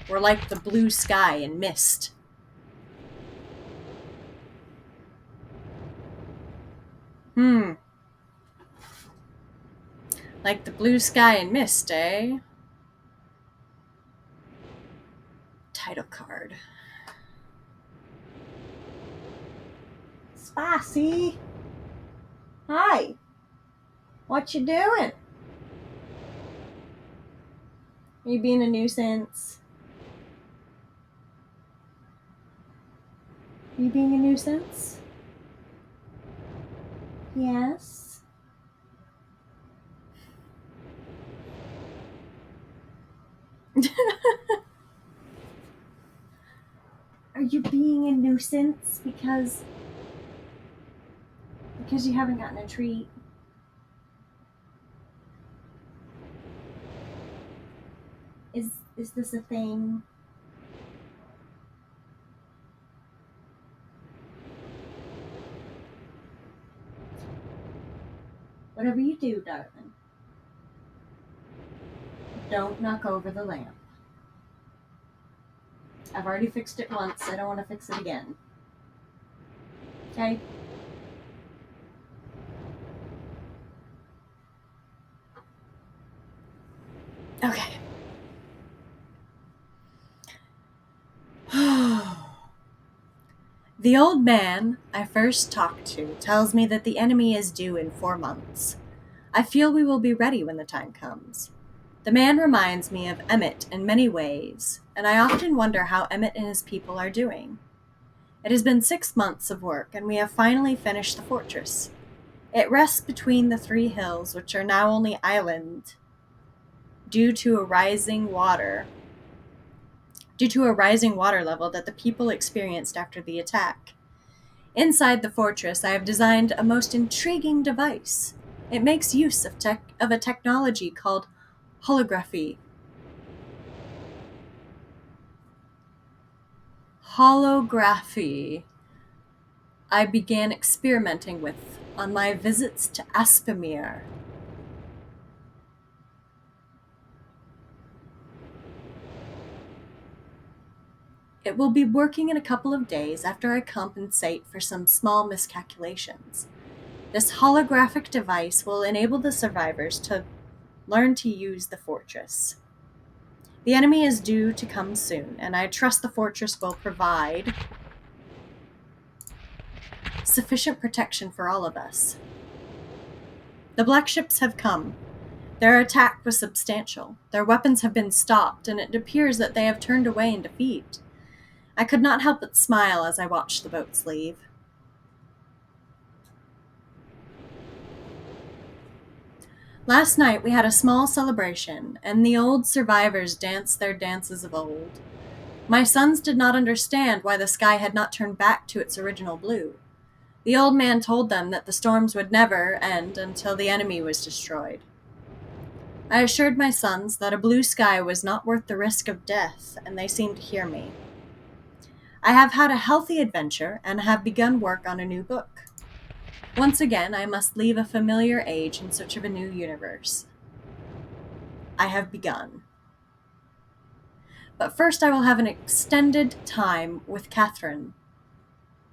Speaker 1: the blue sky in Myst. Like the blue sky in Myst, eh? Title card. Spicy. Hi. What you doing? Are you being a nuisance? Are you being a nuisance? Yes. Are you being a nuisance because you haven't gotten a treat? Is this a thing? Whatever you do, darling, don't knock over the lamp. I've already fixed it once. I don't want to fix it again. Okay? Okay. The old man I first talked to tells me that the enemy is due in 4 months. I feel we will be ready when the time comes. The man reminds me of Emmett in many ways, and I often wonder how Emmett and his people are doing. It has been 6 months of work, and we have finally finished the fortress. It rests between the 3 hills, which are now only island due to a rising water level that the people experienced after the attack. Inside the fortress, I have designed a most intriguing device. It makes use of a technology called holography. Holography I began experimenting with on my visits to Aspamir. It will be working in a couple of days after I compensate for some small miscalculations. This holographic device will enable the survivors to learn to use the fortress. The enemy is due to come soon, and I trust the fortress will provide sufficient protection for all of us. The black ships have come. Their attack was substantial. Their weapons have been stopped, and it appears that they have turned away in defeat. I could not help but smile as I watched the boats leave. Last night we had a small celebration, and the old survivors danced their dances of old. My sons did not understand why the sky had not turned back to its original blue. The old man told them that the storms would never end until the enemy was destroyed. I assured my sons that a blue sky was not worth the risk of death, and they seemed to hear me. I have had a healthy adventure and have begun work on a new book. Once again, I must leave a familiar age in search of a new universe. I have begun. But first I will have an extended time with Catherine,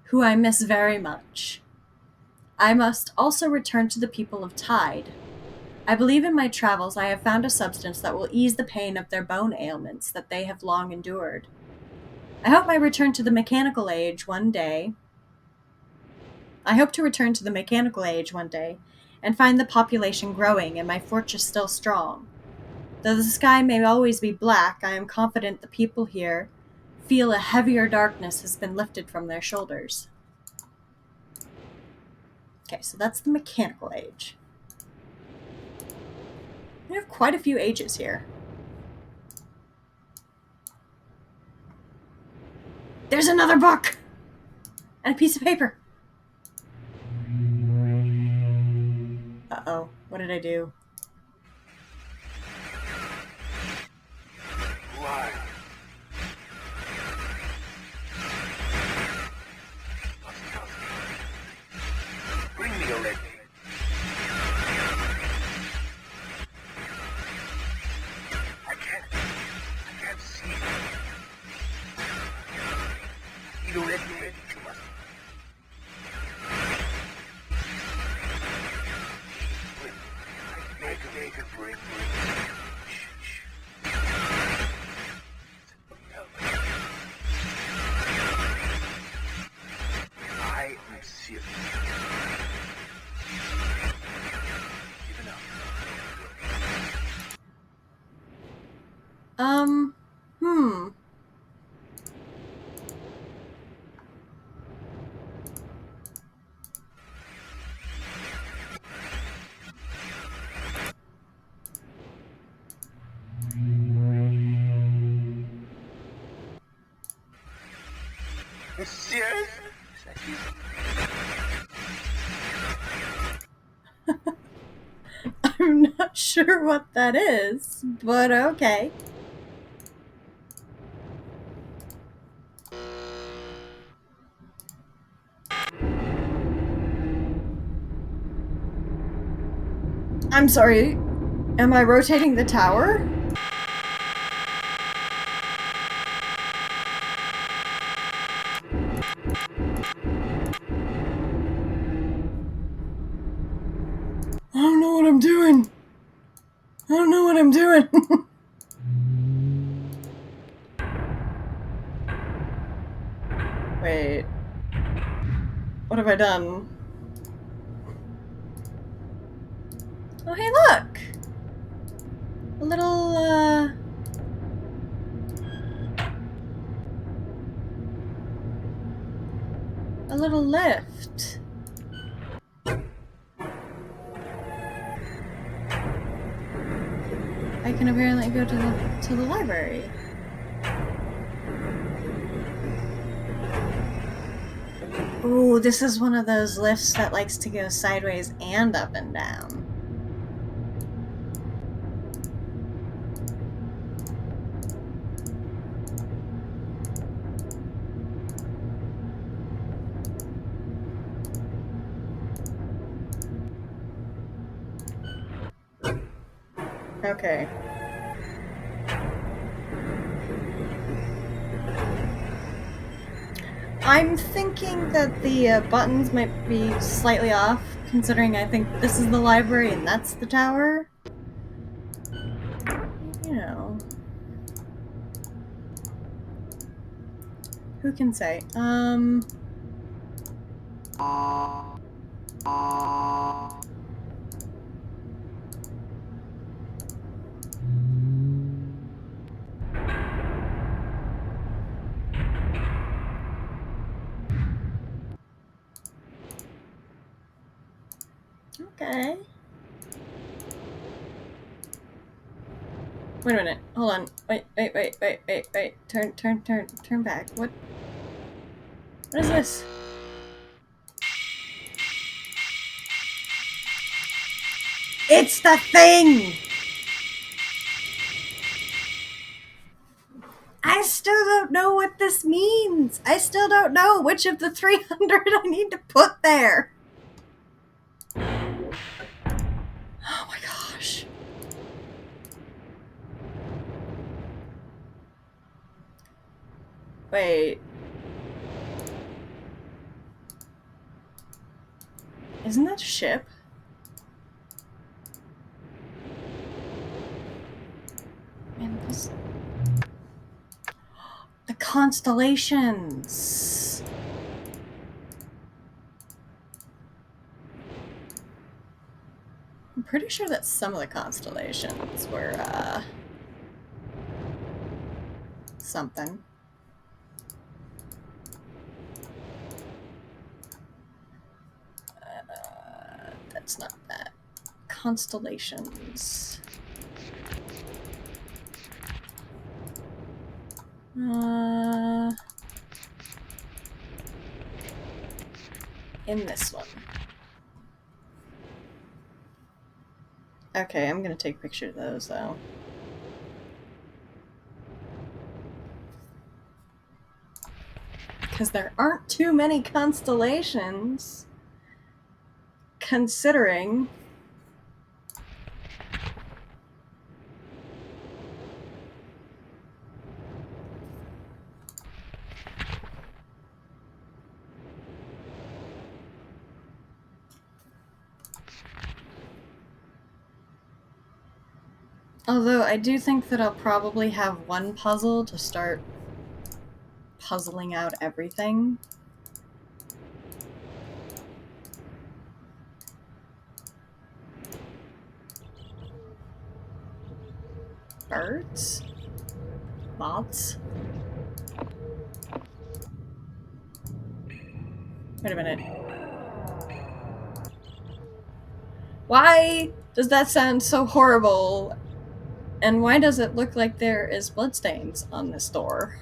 Speaker 1: who I miss very much. I must also return to the people of Tide. I believe in my travels I have found a substance that will ease the pain of their bone ailments that they have long endured. I hope to return to the mechanical age one day and find the population growing and my fortress still strong. Though the sky may always be black, I am confident the people here feel a heavier darkness has been lifted from their shoulders. Okay, so that's the mechanical age. We have quite a few ages here. There's another book! And a piece of paper. Uh-oh, what did I do?
Speaker 2: Why? Bring me a red. I can't see. You don't let me ready to us. Make a break. I am serious. Give it up. Serious?
Speaker 1: I'm not sure what that is, but okay. I'm sorry. Am I rotating the tower? I don't know what I'm doing. I don't know what I'm doing. Wait. What have I done? Oh, hey, look! A little, a little lift. I can apparently go to the library. Ooh, this is one of those lifts that likes to go sideways and up and down. Okay. I'm thinking that the buttons might be slightly off, considering I think this is the library and that's the tower. You know. Who can say? Okay. Wait a minute. Hold on. Wait. Turn back. What is this? It's the thing! I still don't know what this means. I still don't know which of the 300 I need to put there. Oh my gosh. Wait. Isn't that a ship? Man, this... The constellations. I'm pretty sure that some of the constellations were, something. That's not that. Constellations. In this one. Okay, I'm gonna take a picture of those, though. Because there aren't too many constellations, considering... Although I do think that I'll probably have one puzzle to start puzzling out everything. Birds? Moths? Wait a minute. Why does that sound so horrible? And why does it look like there is bloodstains on this door?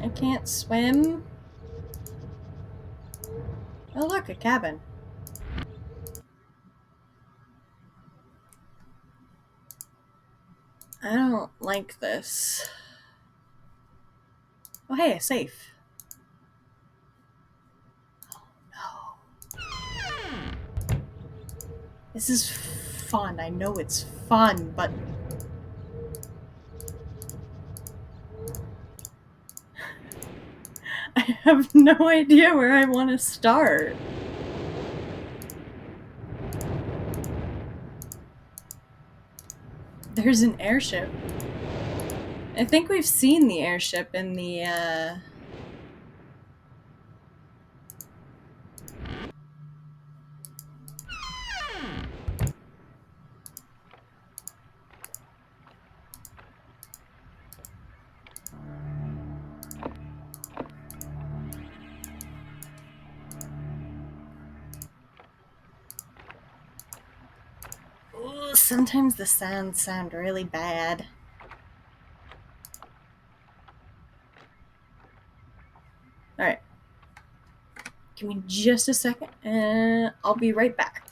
Speaker 1: I can't swim. Oh look, a cabin. I don't like this. Oh, hey, a safe. No. This is fun. I know it's fun, but... I have no idea where I want to start. There's an airship. I think we've seen the airship in the, Ooh, sometimes the sounds sound really bad. Alright. Give me just a second, and I'll be right back.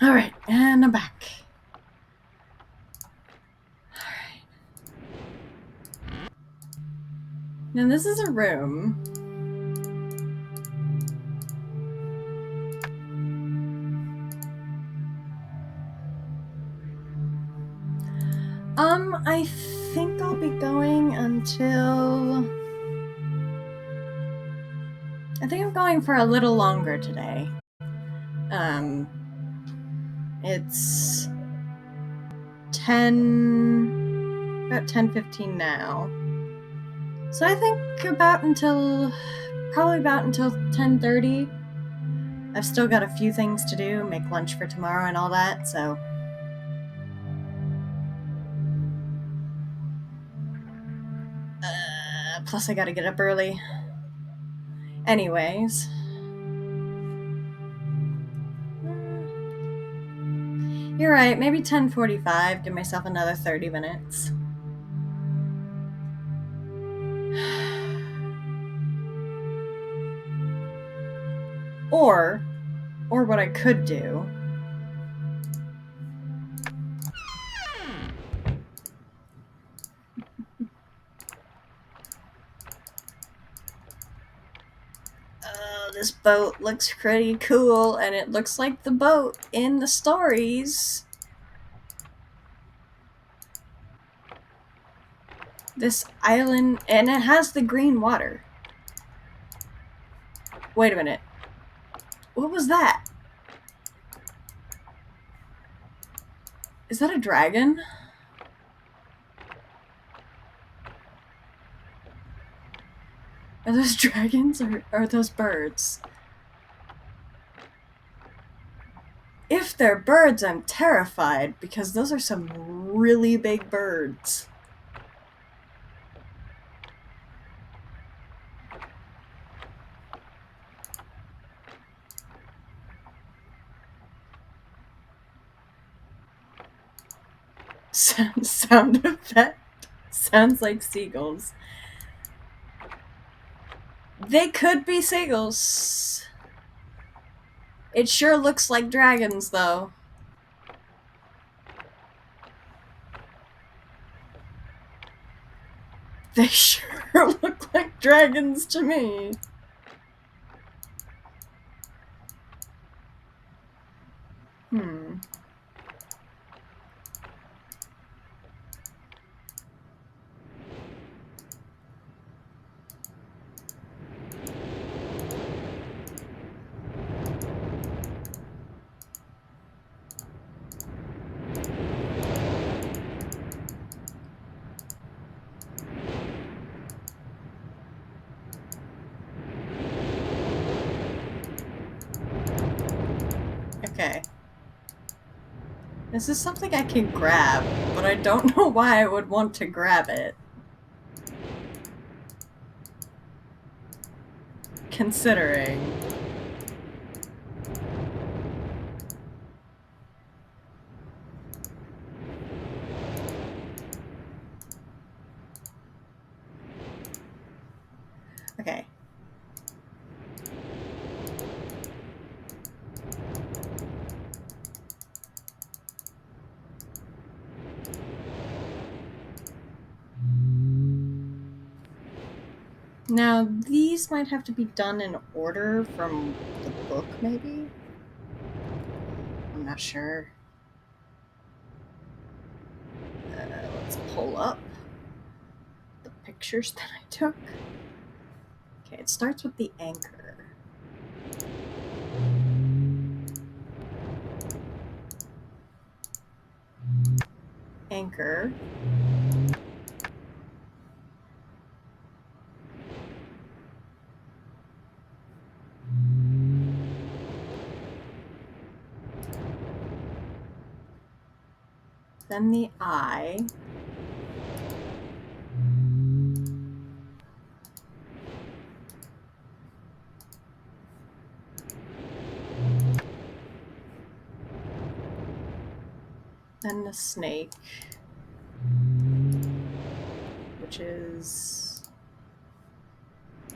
Speaker 1: Alright, and I'm back. Alright. Now this is a room. I think I'll be going until... I think I'm going for a little longer today. It's about 10:15 now. So I think probably about until 10:30. I've still got a few things to do, make lunch for tomorrow and all that, so... plus I gotta get up early. Anyways. You're right, maybe 10:45, give myself another 30 minutes. Or what I could do... this boat looks pretty cool, and it looks like the boat in the stories. This island, and it has the green water. Wait a minute. What was that? Is that a dragon? Are those dragons or are those birds? If they're birds, I'm terrified because those are some really big birds. Sound effect sounds like seagulls. They could be seagulls. It sure looks like dragons, though. They sure look like dragons to me. Okay. This is something I can grab, but I don't know why I would want to grab it. Considering. Okay. Now, these might have to be done in order from the book, maybe? I'm not sure. Let's pull up the pictures that I took. Okay, it starts with the anchor. Anchor. Then the eye. Then the snake, which is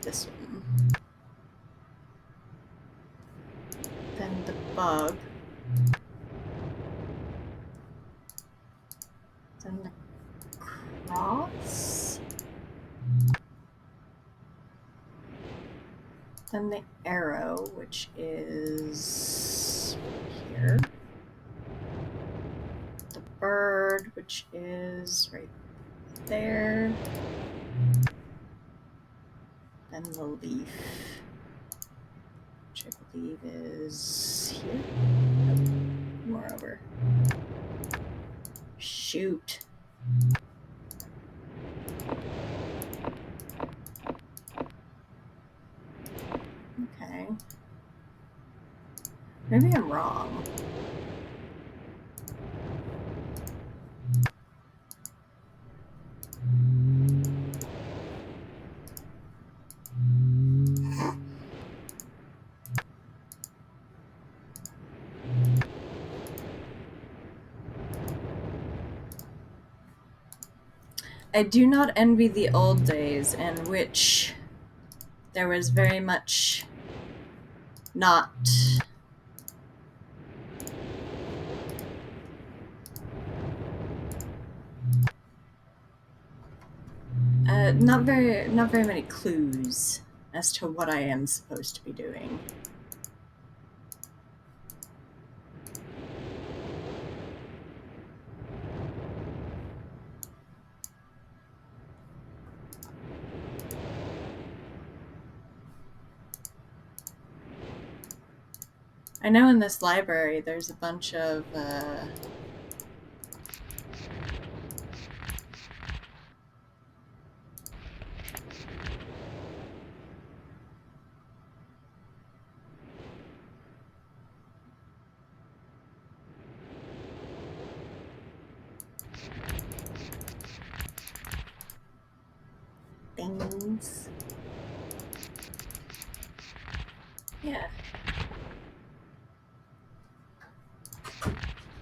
Speaker 1: this one. Then the bug. Then the cross. Then the arrow, which is here. The bird, which is right there. Then the leaf, which I believe is here. Nope. More over. Shoot. Okay. Maybe I'm wrong. I do not envy the old days in which there was very much not not very many clues as to what I am supposed to be doing. I know in this library there's a bunch of things. Yeah.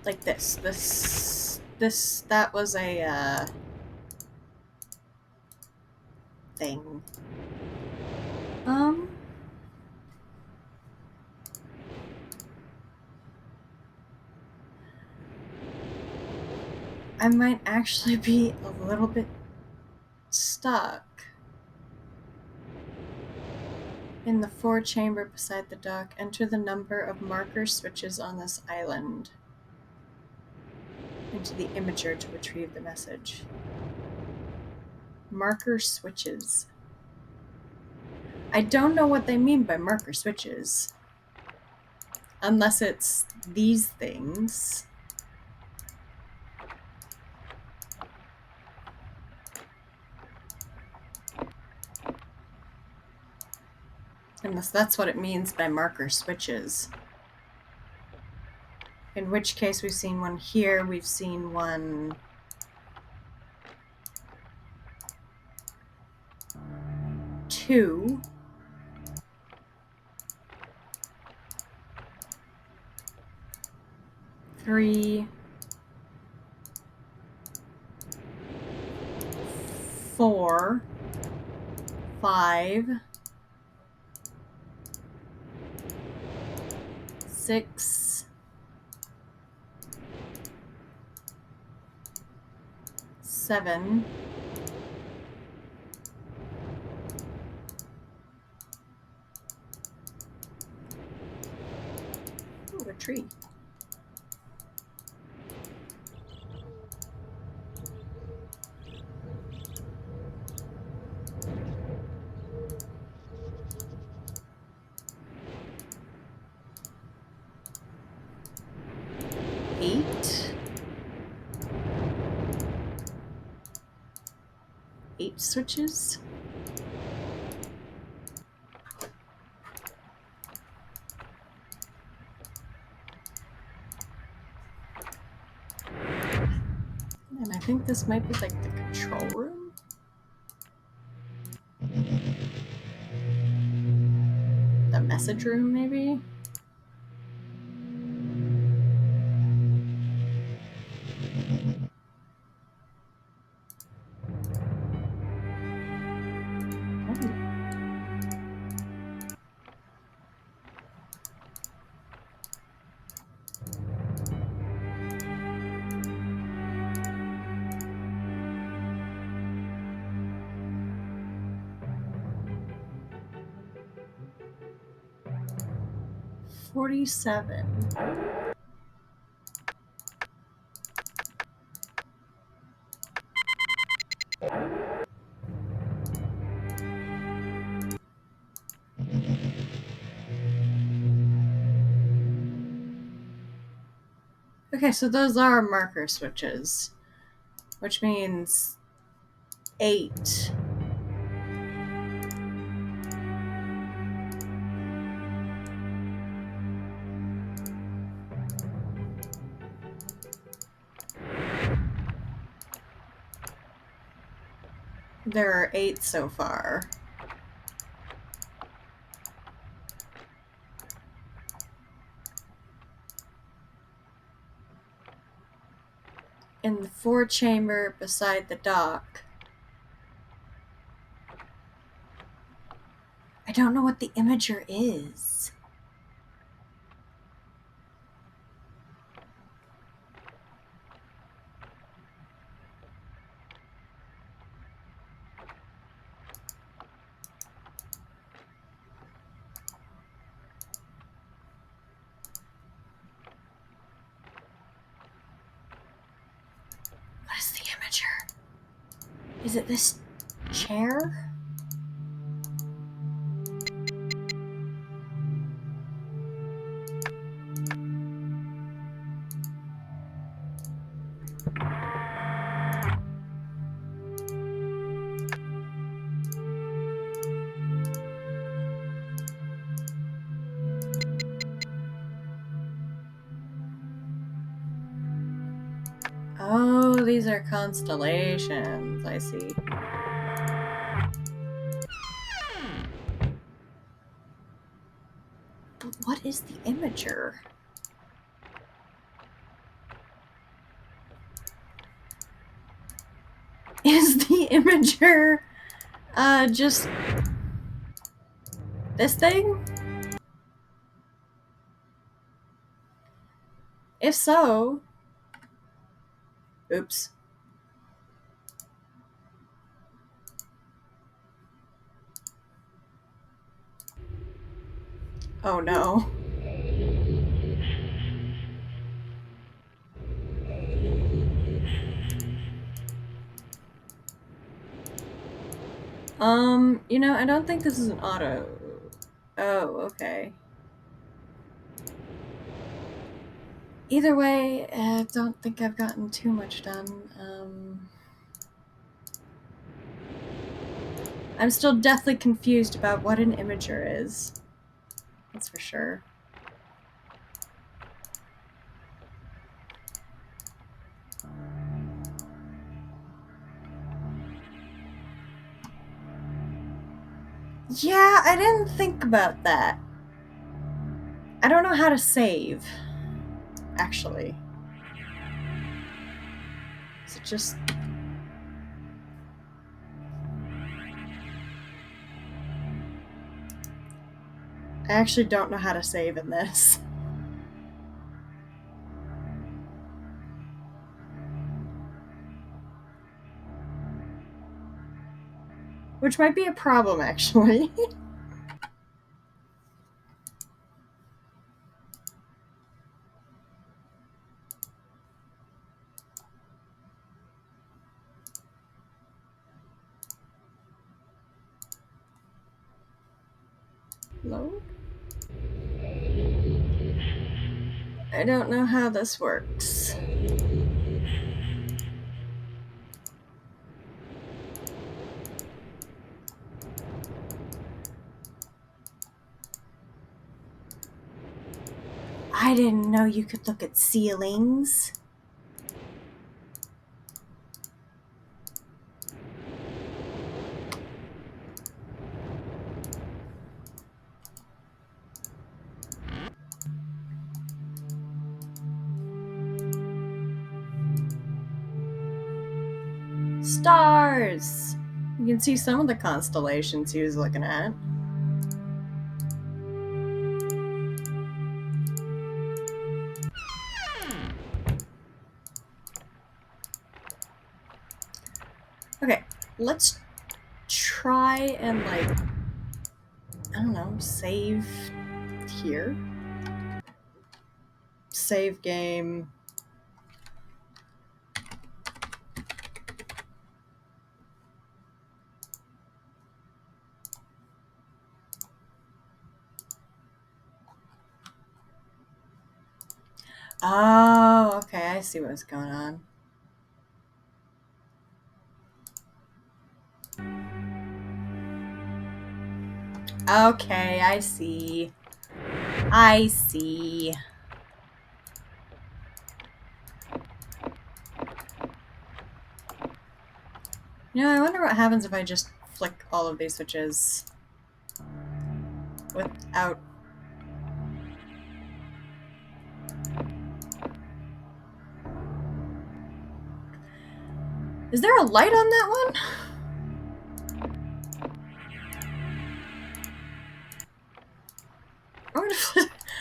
Speaker 1: Like this. That was a thing. I might actually be a little bit stuck. In the four-chamber beside the dock, enter the number of marker switches on this island into the imager to retrieve the message. Marker switches. I don't know what they mean by marker switches. Unless it's these things. Unless that's what it means by marker switches. In which case we've seen one here, we've seen one... two. Three. 4. 5. 6. 7. Ooh, a tree. Eight switches. And I think this might be like the control room. The message room, maybe? 47. Okay, so those are marker switches, which means 8. There are 8 so far. In the 4-chamber beside the dock. I don't know what the imager is. What is the imager? Is it this chair? Oh, these are constellations. I see. But what is the imager? Is the imager just this thing? If so, oops. Oh no. I don't think this is an auto. Oh, okay. Either way, I don't think I've gotten too much done. I'm still deathly confused about what an imager is. That's for sure. Yeah, I didn't think about that. I don't know how to save, actually. Is it just... I actually don't know how to save in this. Which might be a problem, actually. Load? I don't know how this works. I didn't know you could look at ceilings. Stars! You can see some of the constellations he was looking at. Okay, let's try and, like, I don't know, save here. save game. Oh, okay, I see what's going on. Okay, I see. I see. You know, I wonder what happens if I just flick all of these switches without... Is there a light on that one?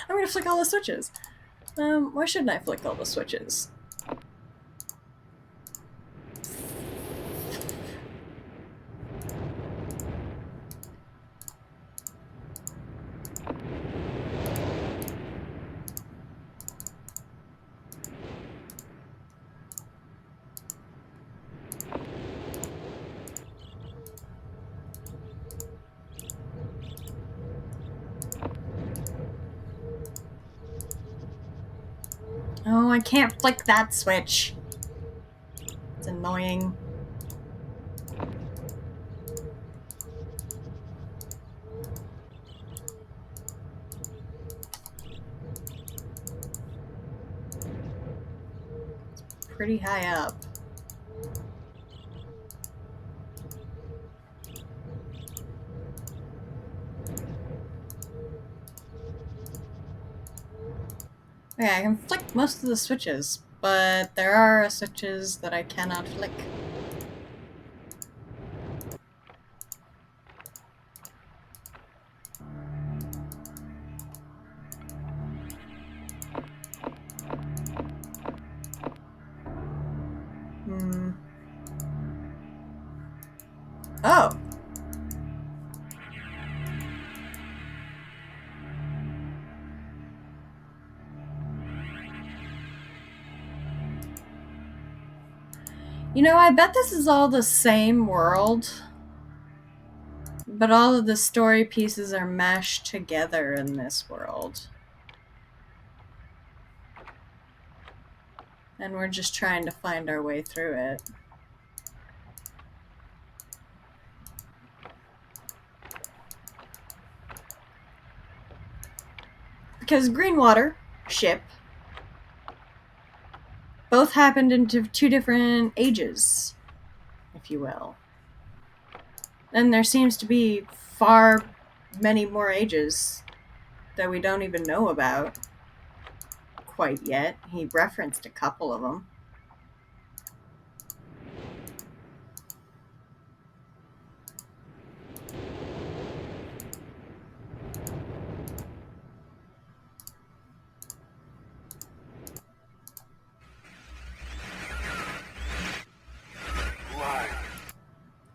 Speaker 1: I'm gonna flick all the switches. Why shouldn't I flick all the switches? Oh, I can't flick that switch. It's annoying. It's pretty high up. Okay, I can flick most of the switches, but there are switches that I cannot flick. Oh. You know, I bet this is all the same world, but all of the story pieces are mashed together in this world. And we're just trying to find our way through it. Because Greenwater, ship, both happened into two different ages, if you will. And there seems to be far many more ages that we don't even know about quite yet. He referenced a couple of them.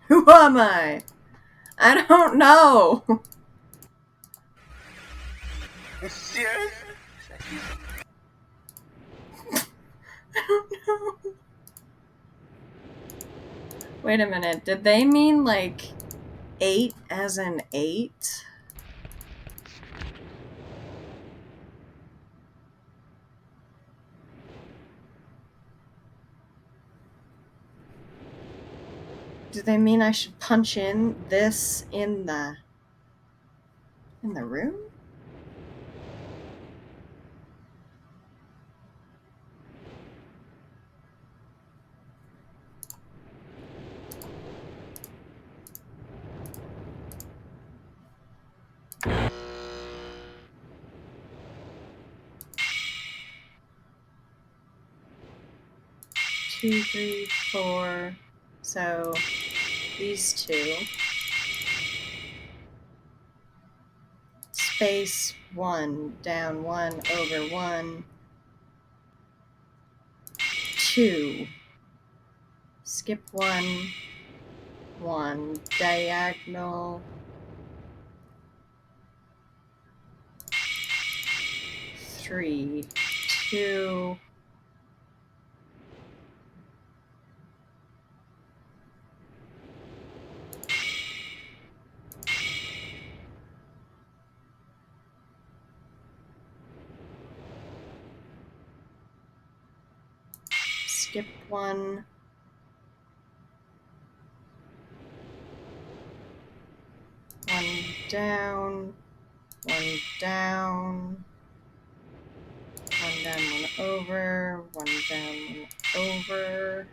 Speaker 1: Who am I? I don't know.
Speaker 3: Serious?
Speaker 1: I don't know. Wait a minute. Did they mean like 8 as in 8? Do they mean I should punch in this in the room? Two, three, four. So these two. Space 1, down 1, over 1. 2. Skip 1. 1. Diagonal. 3. to... skip one. One down. One down. One down, one over. One down, one over.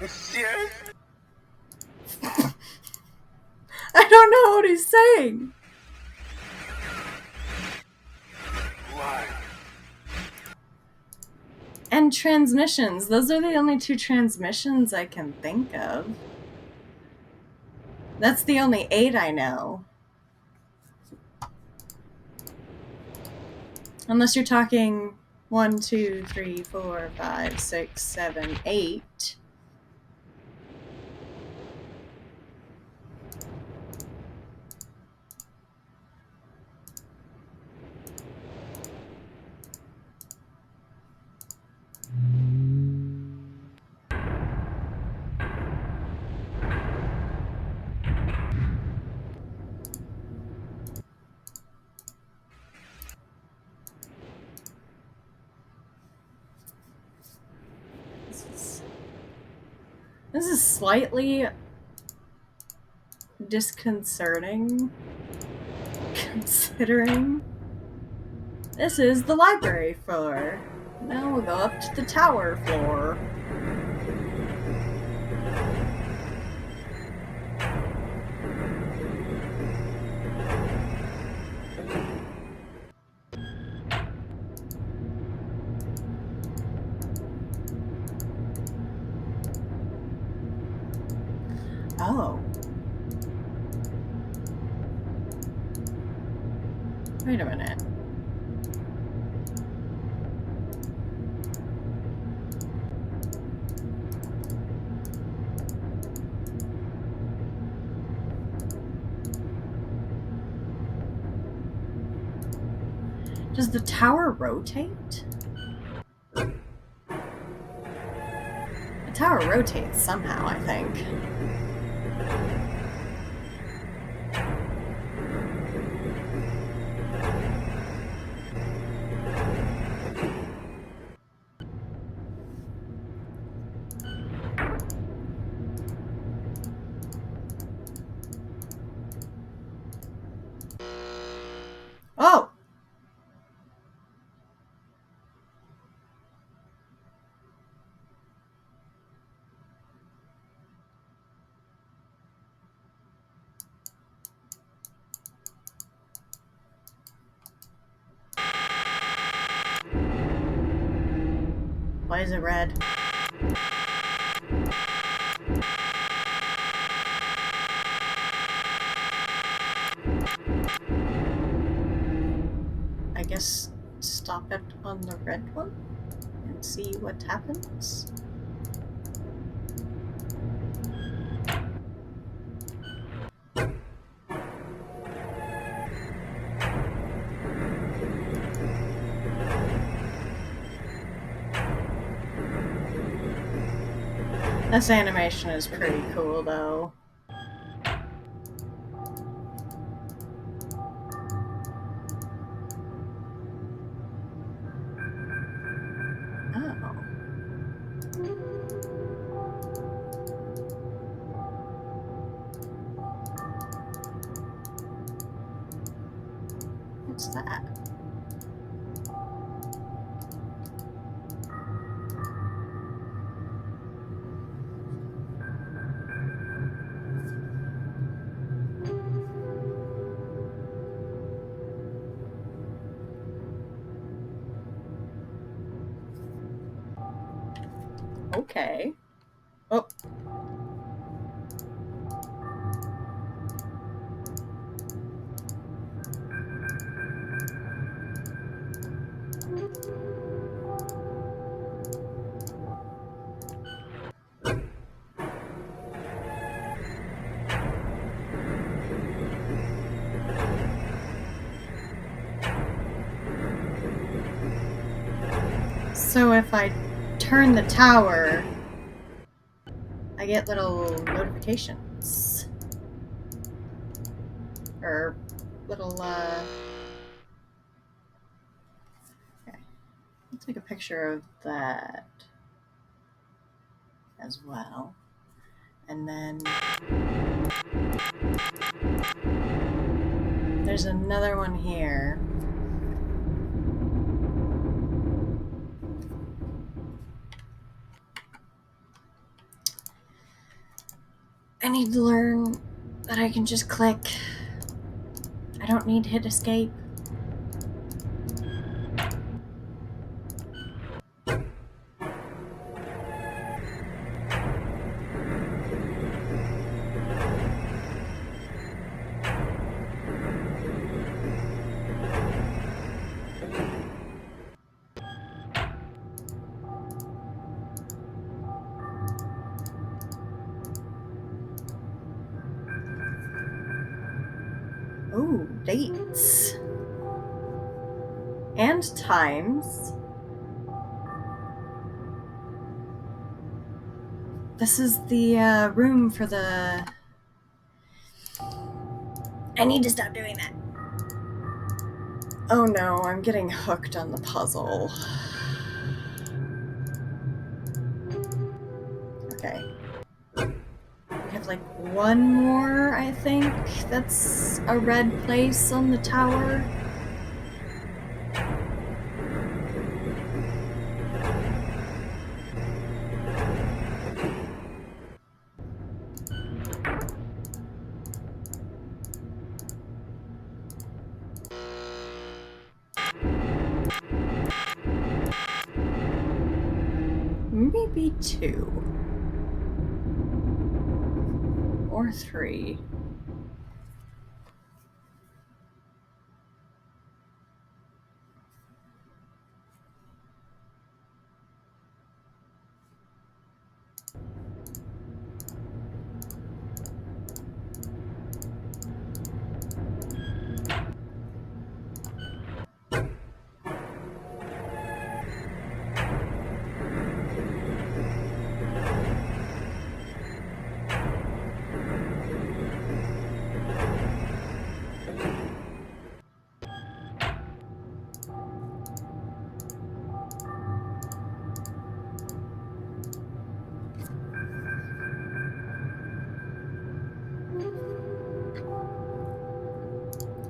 Speaker 3: Sheriff?
Speaker 1: I don't know what he's saying.
Speaker 3: Why?
Speaker 1: And transmissions. Those are the only two transmissions I can think of. That's the only 8 I know. Unless you're talking 1, 2, 3, 4, 5, 6, 7, 8. This is slightly disconcerting, considering this is the library floor. Now we'll go up to the tower floor. Oh. Wait a minute. Does the tower rotate? The tower rotates somehow, I think. Oh! Why is it red? I guess stop it on the red one and see what happens. This animation is pretty cool, though. Oh. What's that? Okay. Oh. So if I turn the tower, I get little notifications. Or little, okay. I'll take a picture of that as well. And then there's another one here. I need to learn that I can just click. I don't need to hit escape. Ooh, dates. And times. This is the room for the... I need to stop doing that. Oh no, I'm getting hooked on the puzzle. Okay. We have like one more, I think. That's a red place on the tower. Maybe 2. Or 3.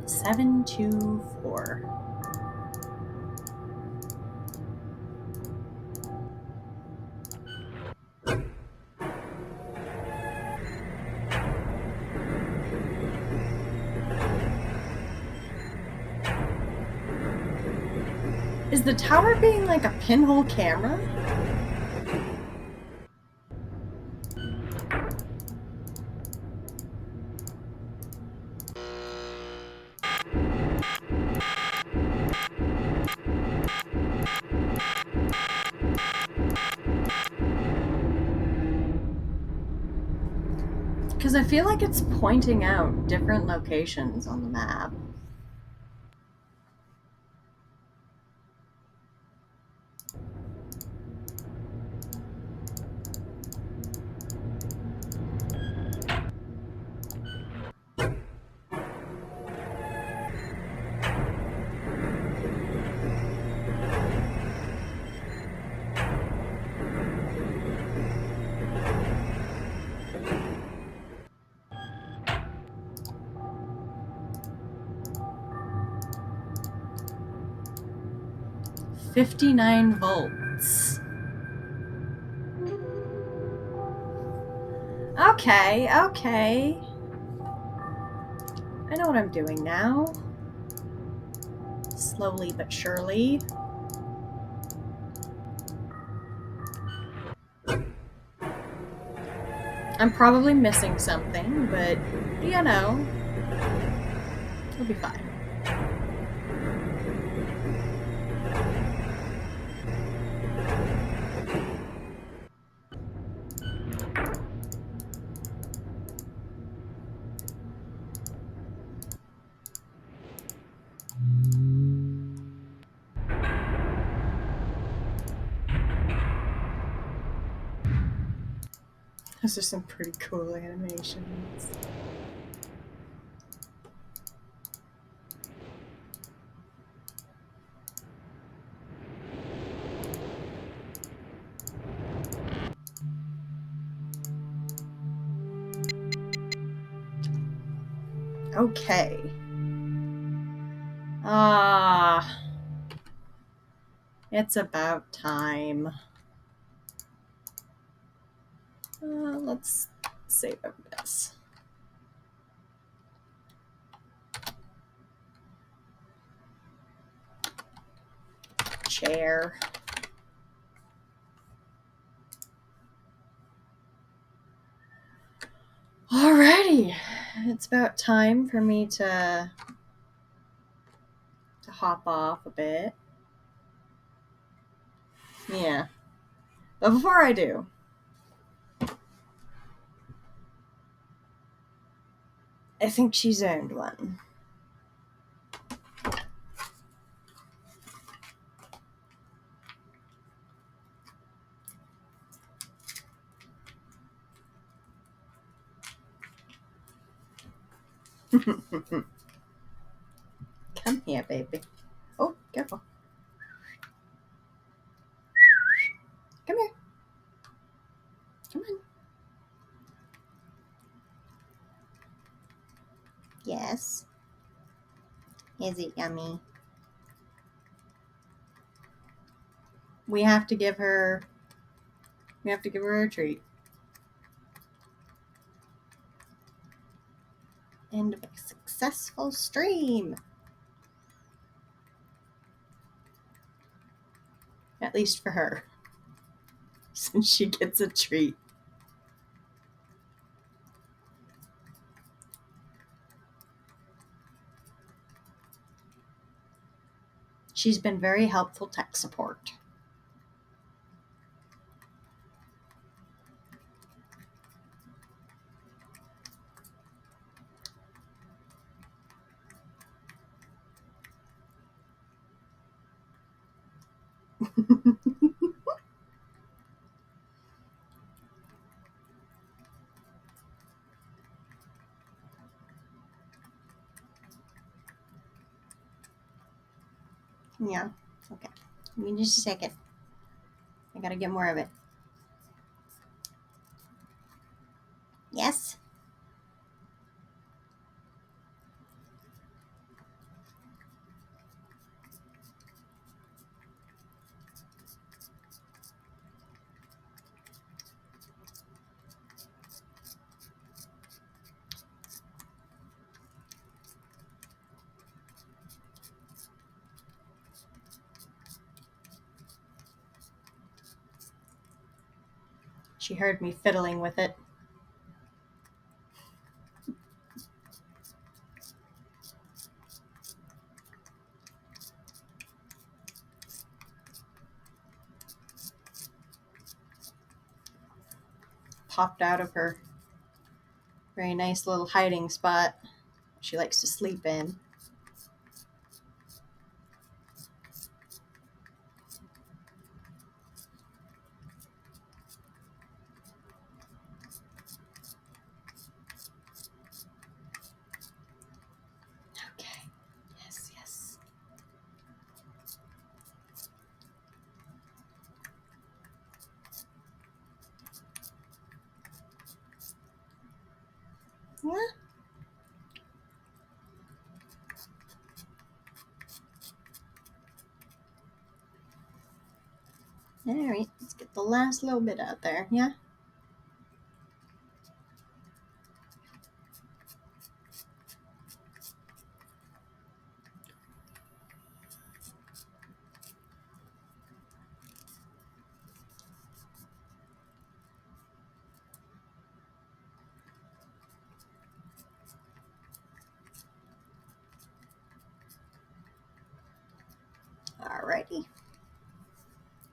Speaker 1: Seven, 2, 4. Is the tower being like a pinhole camera? Because I feel like it's pointing out different locations on the map. $59. Okay, okay. I know what I'm doing now. Slowly but surely. I'm probably missing something, but, you know, it'll be fine. Those are some pretty cool animations. Okay. It's about time. Let's save this. Chair. Alrighty. It's about time for me to hop off a bit. Yeah. But before I do, I think she's earned one. Come here, baby. Oh, careful. Come here. Come on. Yes. Is it yummy? We have to give her a treat. End of a successful stream. At least for her. Since she gets a treat. She's been very helpful tech support. Yeah. Okay. Give me just a second. I gotta get more of it. Yes? She heard me fiddling with it. Popped out of her very nice little hiding spot she likes to sleep in. Okay. Yes, yes. Yeah. Alright, let's get the last little bit out there, yeah? Alrighty.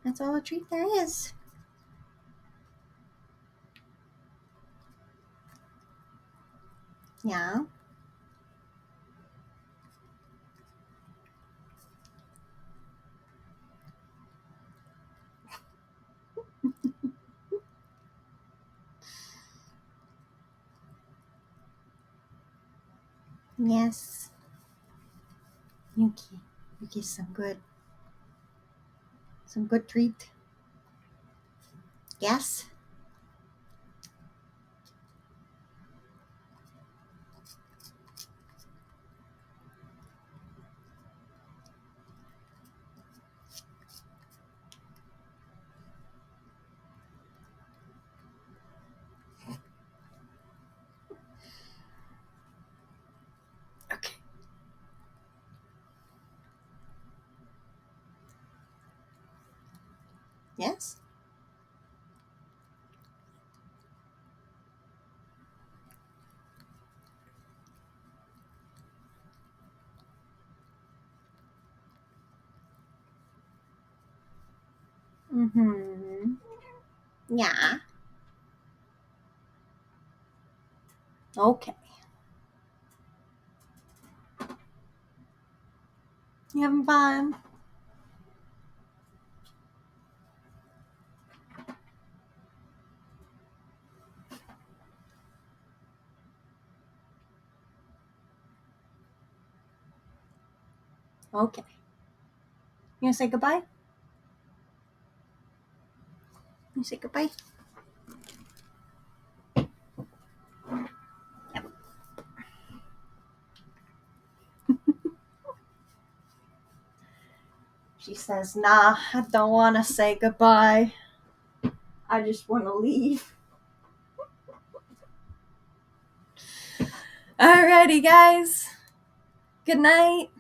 Speaker 1: That's all the treat there is. Yeah. Yes. Yuki. Yuki's some good treat. Yes. Okay. Yes. Mm-hmm. Yeah. Okay. You having fun? Okay. You gonna say goodbye? You say goodbye? She says, nah, I don't want to say goodbye. I just want to leave. Alrighty, guys. Good night.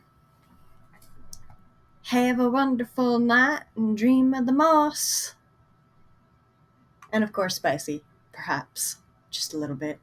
Speaker 1: Have a wonderful night and dream of the moss. And of course, spicy. Perhaps. Just a little bit.